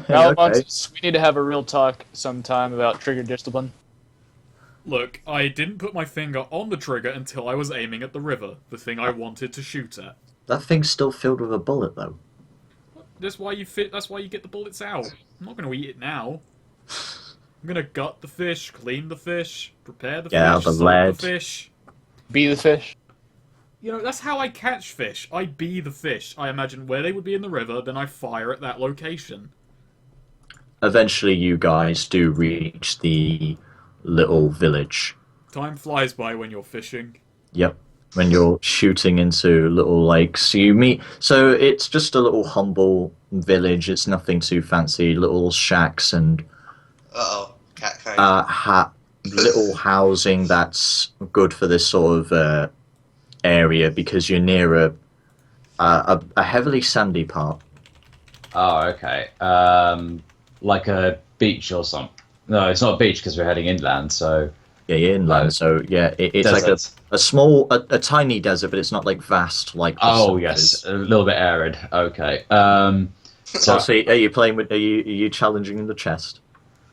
Now, Okay. we need to have a real talk sometime about trigger discipline. Look, I didn't put my finger on the trigger until I was aiming at the river, the thing I wanted to shoot at. That thing's still filled with a bullet, though. That's why you get the bullets out. I'm not going to eat it now. I'm going to gut the fish, clean the fish, prepare the Yeah, fish, the salt lead. the fish. Be the fish. You know, that's how I catch fish. I be the fish. I imagine where they would be in the river, then I fire at that location. Eventually, you guys do reach the little village. Time flies by when you're fishing. Yep. When you're shooting into little lakes, you meet. So it's just a little humble village. It's nothing too fancy. Little shacks and Uh-oh. Cat kind. little housing that's good for this sort of area because you're near a heavily sandy part. Oh, okay. Like a beach or something. No, it's not a beach because we're heading inland. So Yeah, you're inland. So yeah, it's like desert. a small, a tiny desert, but it's not like vast like. the Oh sun yes, is. a little bit arid. Okay. So, are you playing with? Are you challenging the chest?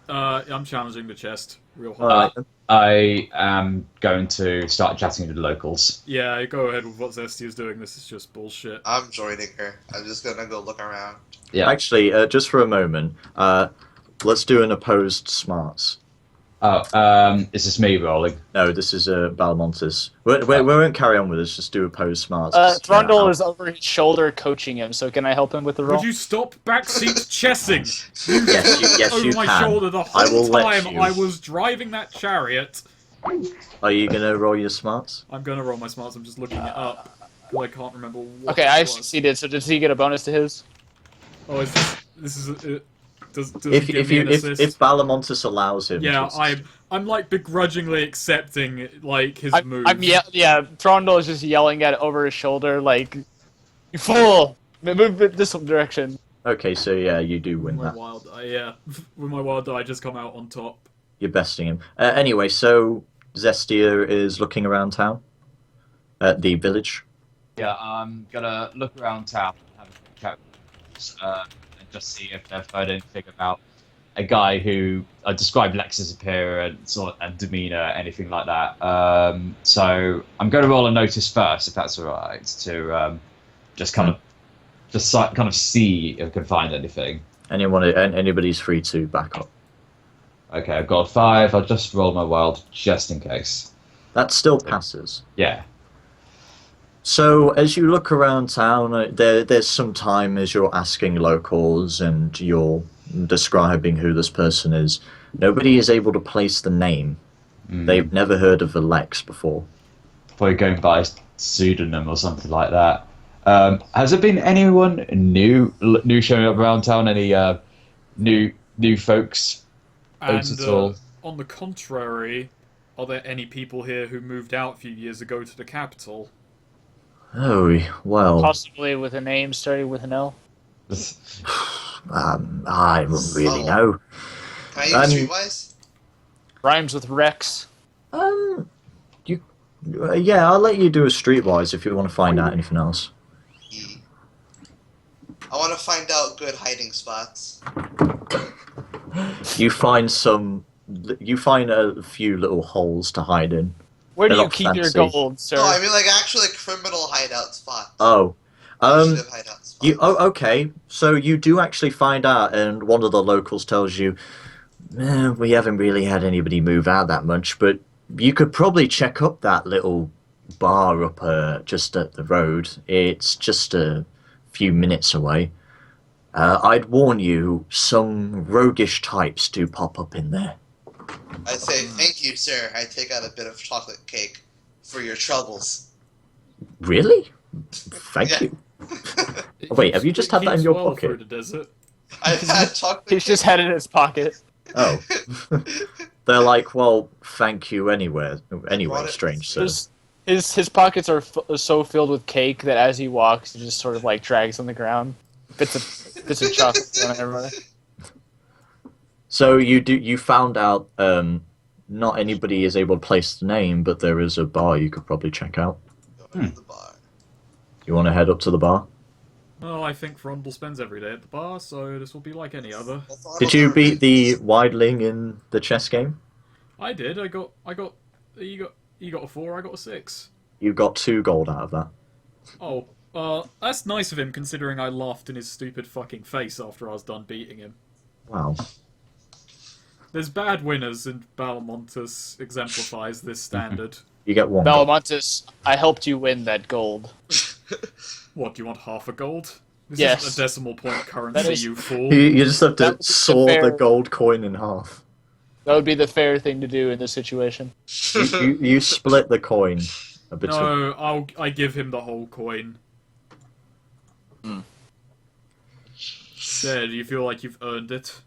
I'm challenging the chest real hard. Alright then. I am going to start chatting with the locals. Yeah, go ahead with what Zesty is doing. This is just bullshit. I'm joining her. I'm just gonna go look around. Yeah. Actually, just for a moment, let's do an opposed smarts. Oh, is this me rolling? No, this is Balmontis. We won't carry on with this. Just do opposed smarts. Thrundle is over his shoulder coaching him, so can I help him with the roll? Would you stop backseat chessing? Yes, Over you my can. shoulder the I will whole let time you. I was driving that chariot. Are you gonna roll your smarts? I'm gonna roll my smarts. I'm just looking it up. But I can't remember what. Okay, it I was. succeeded, so does he get a bonus to his? Oh, is this is does If he give me an assist? if Balamontis allows him. Yeah, to- I'm like begrudgingly accepting like his move. Thrundle is just yelling at it over his shoulder, like, "You fool! Move this direction." Okay, so yeah, you do win With my that. wild die, yeah. With my wild die, I just come out on top. You're besting him. Anyway, so Zestia is looking around town at the village. Yeah, I'm gonna look around town and have a quick chat with them, and just see if they've heard anything about a guy who described Lex's appearance and demeanor, anything like that. So I'm going to roll a notice first, if that's all right, to just kind of see if I can find anything. Anybody's free to back up. Okay, I've got 5. I'll just roll my wild just in case. That still passes. Yeah. So as you look around town, there's some time as you're asking locals and you're describing who this person is. Nobody is able to place the name. They've never heard of the Lex before. Probably going by pseudonym or something like that. Has there been anyone new showing up around town? Any new folks? And At all? on the contrary, are there any people here who moved out a few years ago to the capital? Oh, well, Possibly with a name starting with an L. I wouldn't really know. Can I use Streetwise? Rhymes with Rex. Yeah, I'll let you do a streetwise if you want to find out anything else. I want to find out good hiding spots. You find a few little holes to hide in. Where do They're you not keep your fancy. gold, sir? No, I mean like actually criminal hideout spots. Oh, Initiative hideout spots. okay. So you do actually find out, and one of the locals tells you, we haven't really had anybody move out that much, but you could probably check up that little bar up just at the road. It's just a few minutes away. I'd warn you, some roguish types do pop up in there. I say, thank you, sir. I take out a bit of chocolate cake for your troubles. Really? Thank Yeah. you. Wait, have you just had that in Keeps your well pocket? through the desert. I had chocolate. He's just had it in his pocket. Oh. They're like, well, thank you anyway, brought it. strange sir. His pockets are so filled with cake that as he walks, he just sort of like drags on the ground, bits of chocolate on everywhere. So you found out not anybody is able to place the name, but there is a bar you could probably check out. Go to the bar. You want to head up to the bar? Well, I think Frondel spends every day at the bar, so this will be like any other. Did you beat the wildling in the chess game? I did. I got. You got a 4. I got a 6. You got 2 gold out of that. Oh, that's nice of him, considering I laughed in his stupid fucking face after I was done beating him. Wow. There's bad winners, and Balamontus exemplifies this standard. You get 1 gold. Balamontis, I helped you win that gold. What, do you want half a gold? This Yes. isn't a decimal point currency, is- you fool. You just have That to would be saw fair. the gold coin in half. That would be the fair thing to do in this situation. You split the coin a bit. No, I give him the whole coin. There, do you feel like you've earned it?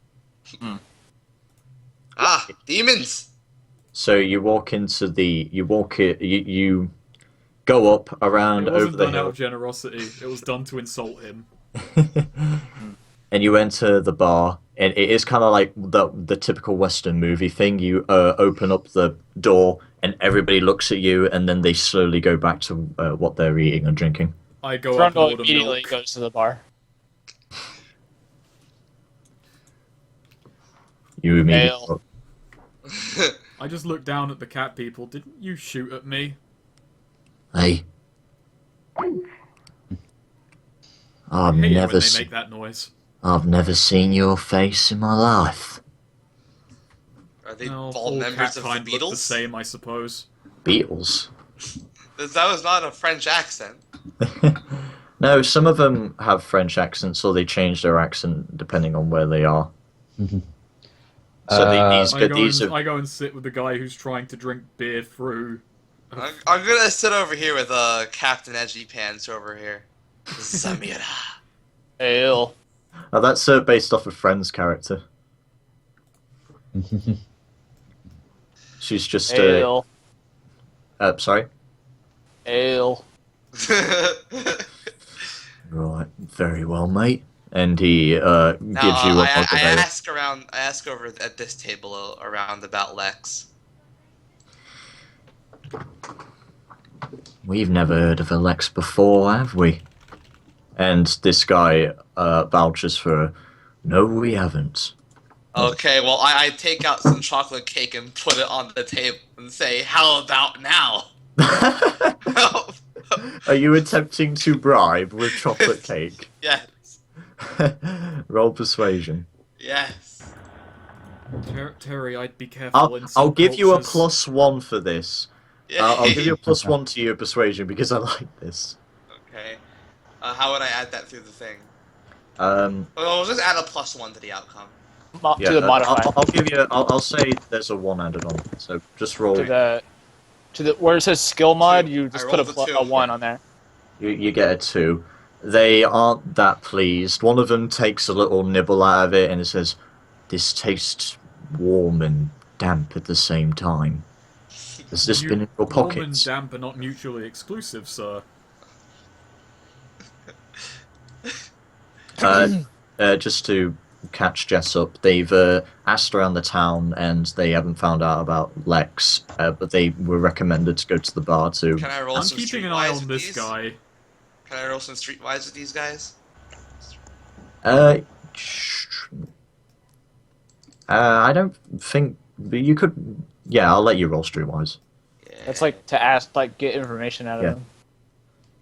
Ah, demons! So you walk into the you go up around It over wasn't the done out hill, of generosity. It was done to insult him. and you enter the bar. And it is kind of like the typical Western movie thing. You open up the door, and everybody looks at you, and then they slowly go back to what they're eating and drinking. I go up and Frondel order immediately milk. goes to the bar. You immediately Ale. I just look down at the cat people. Didn't you shoot at me? Hey, I I've hate it when never they make that noise. I've never seen your face in my life. Are they Well, all all members of the cat kind look the Beatles? same, I suppose. Beatles. That was not a French accent. No, some of them have French accents, or they change their accent depending on where they are. So I go and sit with the guy who's trying to drink beer through. I'm gonna sit over here with Captain Edgy Pants over here. Zamira. Ale. Oh, that's based off a Friends character. She's just Ale. sorry. Ale. Right, very well, mate. And he gives you Now, a mug of I ale. ask over at this table around about Lex. We've never heard of Alex before, have we? And this guy vouches for, no, we haven't. Okay, well, I take out some chocolate cake and put it on the table and say, how about now? Are you attempting to bribe with chocolate cake? Yes. Roll persuasion. Yes. Terry, I'd be careful. in some I'll give you a cultures. +1 for this. Yeah. I'll give you a +1 to your persuasion because I like this. Okay. How would I add that through the thing? Um, Well, we'll just add a +1 to the outcome. yeah, To the modifier. I'll give you. I'll say there's a 1 added on. So just roll. To the where it says skill mod, you just I put rolled a 2. a 1 on there. You get a 2. They aren't that pleased. One of them takes a little nibble out of it and it says, "This tastes warm and damp at the same time. Has this been in your Warm and pockets?" damp are not mutually exclusive, sir. Just to catch Jess up, they've asked around the town and they haven't found out about Lex, but they were recommended to go to the bar to. Can I roll I'm some keeping an eye streetwise on with this these? guy. Can I roll some streetwise with these guys? I don't think but you could. Yeah, I'll let you roll streetwise. Yeah. That's like to ask, like, get information out of Yeah. them.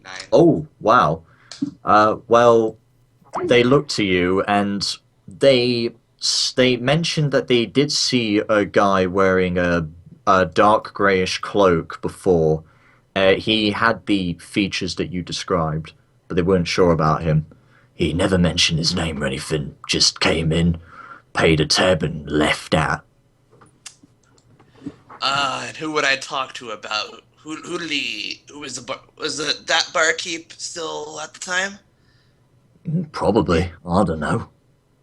9. Oh, wow. Well, they look to you and they mentioned that they did see a guy wearing a dark greyish cloak before. He had the features that you described, but they weren't sure about him. He never mentioned his name or anything, just came in, paid a tab and left out. And who would I talk to about? Who was that barkeep still at the time? Probably, I don't know.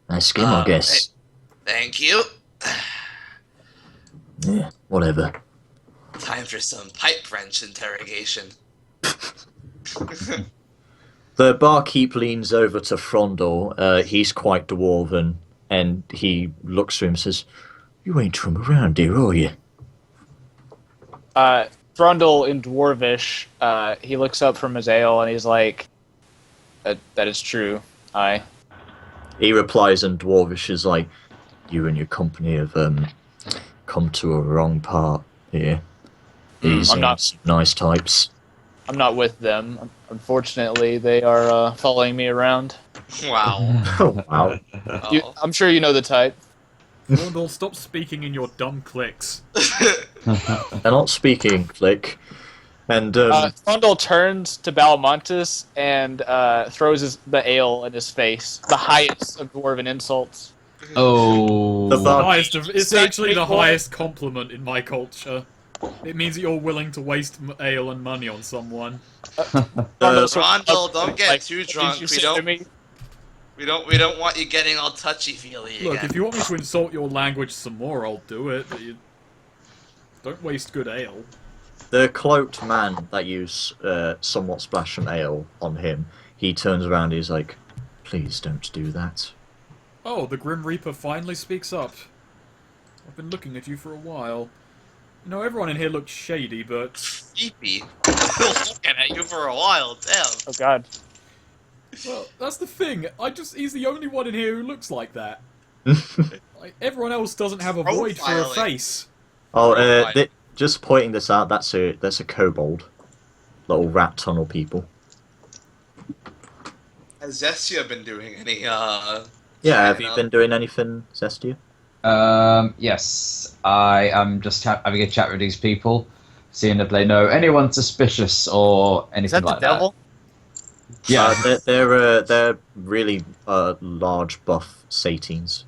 Nice skin, I guess. Thank you. Yeah, whatever. Time for some pipe wrench interrogation. The barkeep leans over to Frondel. He's quite dwarven, and he looks to him and says, "You ain't from around here, are you?" Thrundle in Dwarvish, he looks up from his ale and he's like, that is true. He replies in Dwarvish is like, "You and your company have come to a wrong part here. These I'm not- ain't some nice types." I'm not with them. Unfortunately, they are following me around. Wow. Oh, wow. I'm sure you know the type. Rondell, stop speaking in your dumb clicks. They're not speaking, Click. And Thrundle turns to Balmontis and throws the ale in his face. The highest of dwarven insults. Oh. The bar- It's actually the highest compliment in my culture. It means that you're willing to waste ale and money on someone. Rondell, don't get Like, too did drunk. you say to me? We don't want you getting all touchy-feely Look, again. if you want me to insult your language some more, I'll do it, but you don't waste good ale. the cloaked man that used somewhat splash some ale on him, he turns around, he's like, "Please don't do that." Oh, the Grim Reaper finally speaks up. I've been looking at you for a while. You know, everyone in here looks shady, but... Sleepy. Looking at you for a while, damn. Oh god. Well, that's the thing. He's the only one in here who looks like that. Like, everyone else doesn't have a void for a Profiling. face. Oh, Right. just pointing this out, that's a kobold. Little rat tunnel people. Has Zestia been doing any, Yeah, have you signing been doing anything, Zestia? Yes. I am just having a chat with these people, seeing if they know anyone suspicious or Is anything that the like devil? that. Yeah. They're really large buff Satines.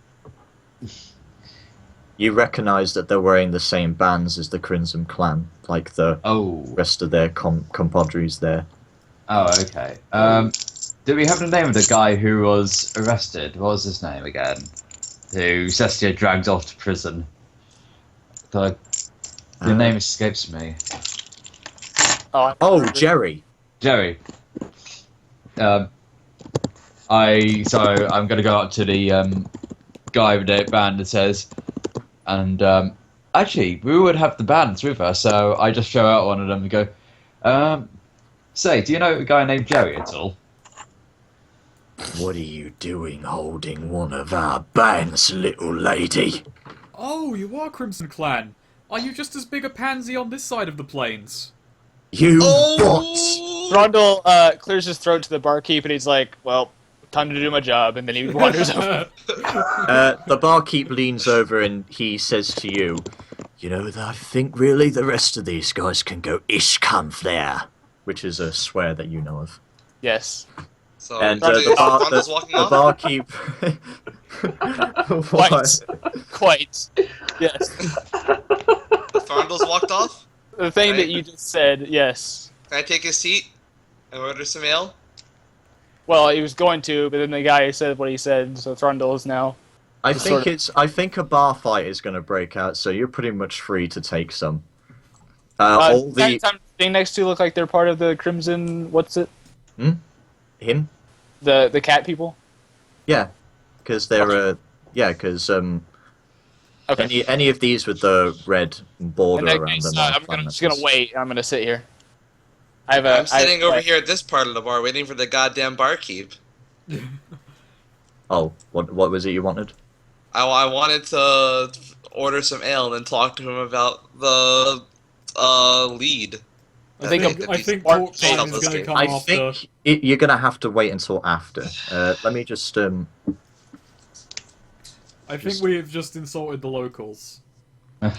You recognise that they're wearing the same bands as the Crimson Clan, like the Oh. rest of their compadres there. Oh, okay. Do we have the name of the guy who was arrested? What was his name again? Who Cestia dragged off to prison. The name escapes me. Oh, Jerry. Jerry. So I'm gonna go up to the guy with the band and says, and actually we would have the bands with us, so I just show out one of them and go, say, do you know a guy named Jerry at all? What are you doing holding one of our bands, little lady? Oh, you are Crimson Clan. Are you just as big a pansy on this side of the plains? You Oh! Rondell clears his throat to the barkeep and he's like, well, time to do my job, and then he wanders off. The barkeep leans over and he says to you, "You know, I think really the rest of these guys can go ish come there," which is a swear that you know of. Yes. So, And Rondell's walking the off? barkeep. Quite. Quite. Yes. Rondell's walked off? The thing that Right. you just said, yes. Can I take his seat and order some ale? Well, he was going to, but then the guy said what he said, so Thrundle is now. I Sort think of- I think a bar fight is going to break out, so you're pretty much free to take some. Does that time thing next to look like they're part of the Crimson, what's it? Him? The cat people? Yeah, because they're because Okay. any of these with the red border In that around case, them. are I'm just clan gonna wait. I'm gonna sit here. I'm I'm sitting over here at this part of the bar waiting for the goddamn barkeep. Oh, what was it you wanted? I wanted to order some ale and then talk to him about the lead. I think I think Mark talk time Taylor's is going to game. come I after. think you're going to have to wait until after. Let me just I think we've just insulted the locals. it's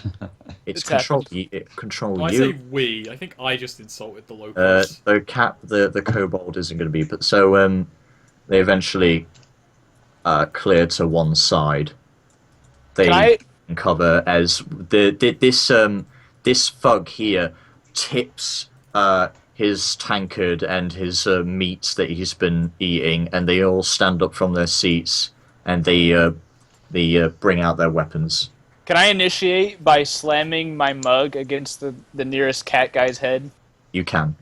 It's control happened. control I you. say we. I think I just insulted the locals. The kobold isn't going to be, but so they eventually clear to one side. They Can I- can cover as this thug here tips his tankard and his meats that he's been eating, and they all stand up from their seats and they bring out their weapons. Can I initiate by slamming my mug against the nearest cat guy's head? You can.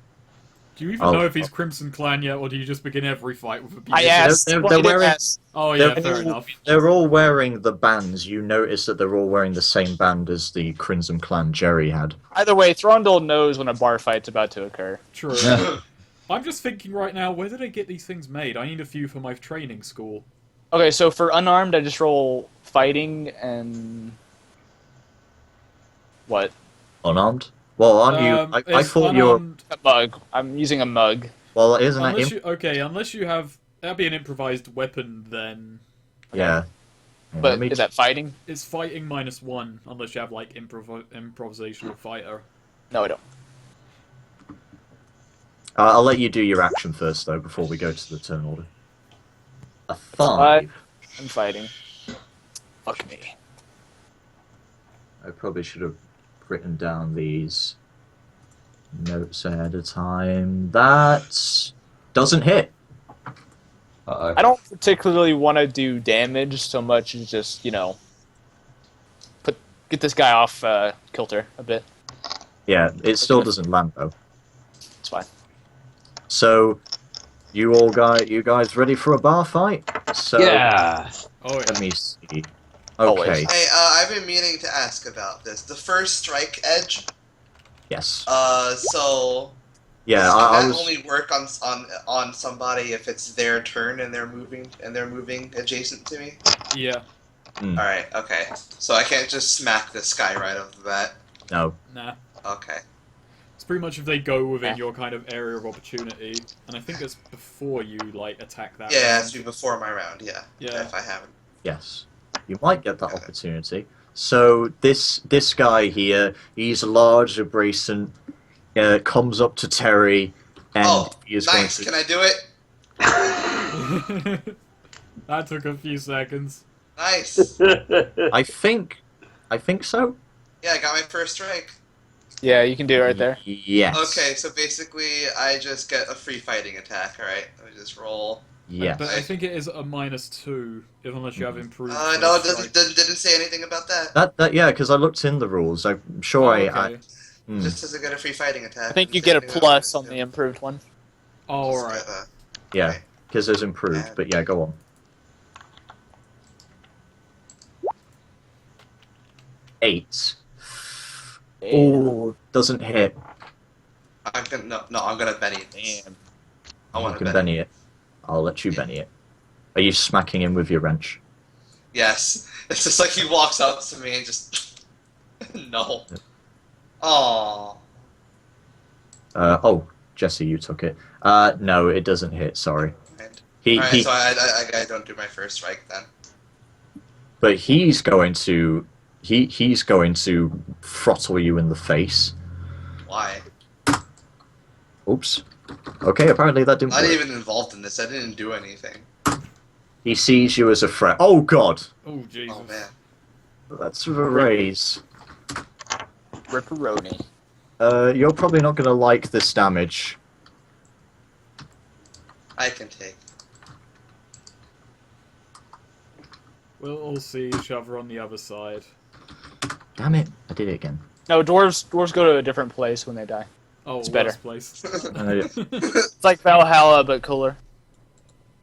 Do you even know if he's Crimson Clan yet, or do you just begin every fight with abuse? I asked. They're Well, he didn't wearing- ask. Oh yeah, They're fair all- enough. They're all wearing the bands. You notice that they're all wearing the same band as the Crimson Clan Jerry had. Either way, Throndell knows when a bar fight's about to occur. True. Yeah. I'm just thinking right now, where did I get these things made? I need a few for my training school. Okay, so for unarmed, I just roll fighting and what? Unarmed? Well, aren't you? I It's thought you were. unarmed- A mug. I'm using a mug. Well, isn't that? Unless you have that'd be an improvised weapon, then Yeah. Yeah, But let me is that fighting? it's fighting -1 unless you have like improvisational fighter. No, I don't. I'll let you do your action first, though, before we go to the turn order. A 5. Five. I'm fighting. Fuck me. I probably should have written down these notes ahead of time. That doesn't hit. Uh-oh. I don't particularly want to do damage so much as just, get this guy off kilter a bit. Yeah, it still doesn't land though. It's fine. So, you guys ready for a bar fight? So, Yeah. Oh yeah. let me see. Always. Okay. Hey, I've been meaning to ask about this. The first strike edge. Yes. So Yeah, does I that was. only work on somebody if it's their turn and they're moving adjacent to me? Yeah. Hmm. All right. Okay. So I can't just smack this guy right off the bat. No. Nah. Okay. It's pretty much if they go within Yeah. your kind of area of opportunity, and I think it's before you like attack that. Yeah, it round. has to be before my round. Yeah. Yeah. If I haven't. Yes. You might get that opportunity. So this guy here, he's large, abrasive, comes up to Terry, and Oh, he is nice. going Can I do it? That took a few seconds. Nice. to. I think so. Yeah, I got my first strike. Yeah, you can do it right there. Yes. Okay, so basically I just get a free fighting attack. All right. Let me just roll. Yes. But I think it is a -2, unless you have improved. No, it first didn't, strike. didn't say anything about that. That yeah, because I looked in the rules. I'm sure Oh, I. okay. Hmm. Just as I get a free fighting attack. I think you Didn't get a say anything plus about on it. the improved one. Oh, alright. Yeah, Okay. because there's improved. But yeah, go on. 8. Oh, doesn't hit. I'm gonna Benny this. Damn. I You want can to Benny it. I'll let you Benny it. Are you smacking him with your wrench? Yes. It's just like he walks up to me and just no. Aww. Oh, Jesse, you took it. No, it doesn't hit. Sorry. Alright, so I don't do my first strike then. But he's going to throttle you in the face. Why? Oops. Okay, apparently that didn't Not work. even involved in this. I didn't do anything. He sees you as a threat. Oh God, Oh Jesus. Oh man. that's a raise. Ripperoni. You're probably not going to like this damage. I can take. We'll all see each other on the other side. Damn it! I did it again. No, dwarves go to a different place when they die. Oh, It's better. worst place. It's like Valhalla, but cooler.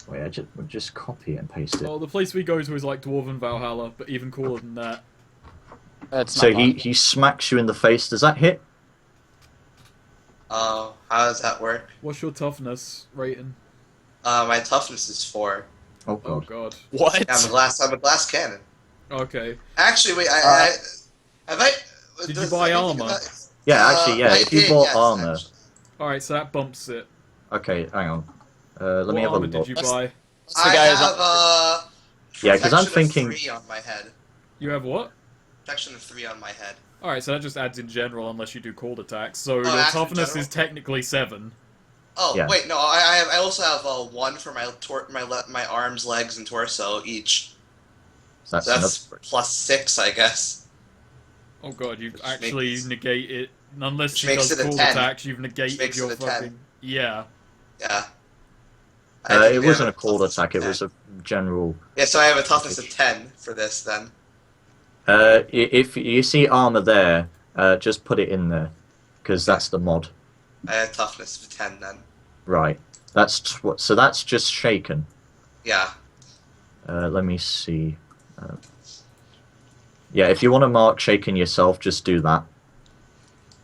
Wait, I just copy it and paste it. Oh, the place we go to is like Dwarven Valhalla, but even cooler than that. That's So not he smacks you in the face. Does that hit? Oh, how does that work? What's your toughness rating? My toughness is 4. Oh Oh God. god. What? Yeah, I'm a glass cannon. Okay. Actually, wait, have I? Did you buy armor? Yeah, actually, yeah. I If you did, bought yes, armor, actually. Alright, so that bumps it. okay, hang on. Let What me have a armor look. did you buy? That's the guy who's on- I have Yeah, 'cause I'm protection of thinking- 3 on my head. You have what? Protection of 3 on my head. Alright, so that just adds in general unless you do cold attacks. So your that's in toughness general? is technically 7. Oh Yeah. wait, no, I also have 1 for my arms, legs, and torso each. That's So that's enough. plus 6, I guess. Oh god, you've Which actually makes- negated. Unless which she makes does it a cold 10. attacks, you've negated makes your it a 10. fucking. Yeah. Yeah. It wasn't a cold attack, it was a general... Yeah, so I have a toughness of 10 for this then. If you see armor there, just put it in there, because that's the mod. I have toughness of 10 then. Right. So that's just shaken. Yeah. Let me see. Yeah, if you want to mark shaken yourself, just do that.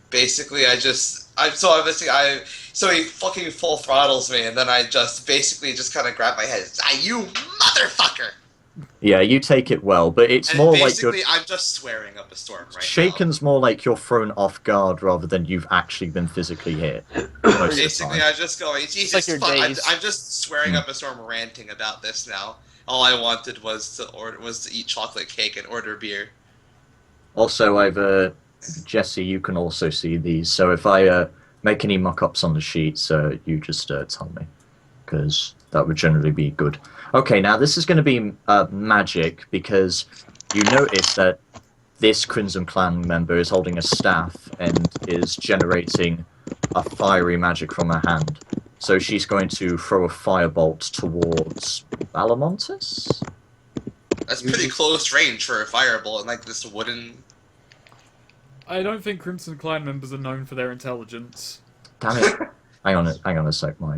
Basically, so he fucking full throttles me, and then I just basically just kind of grab my head. You motherfucker! Yeah, you take it well, but it's And more like basically, you're... I'm just swearing up a storm right Shaken's more like you're thrown off guard rather than you've actually been physically hit. now. Basically, I'm just going, Jesus like your fuck, I'm days. just swearing up a storm, ranting about this now. All I wanted was to eat chocolate cake and order beer. Also, Jesse, you can also see these, so if I make any mock-ups on the sheets, you just tell me, because that would generally be good. Okay, now this is going to be magic, because you notice that this Crimson Clan member is holding a staff and is generating a fiery magic from her hand. So she's going to throw a firebolt towards Balamontis? That's pretty close range for a firebolt and like this wooden... I don't think Crimson Clan members are known for their intelligence. Damn it. hang on a sec, my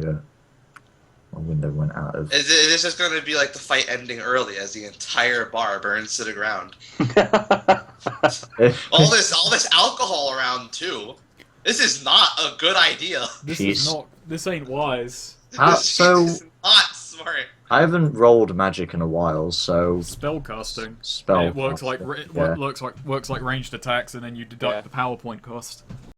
window went out of... It is just going to be like the fight ending early as the entire bar burns to the ground. all this alcohol around too. This is not a good idea. This ain't wise. This is not smart. I haven't rolled magic in a while, so... Spellcasting. Spell. It works like ranged attacks, and then you deduct the PowerPoint cost.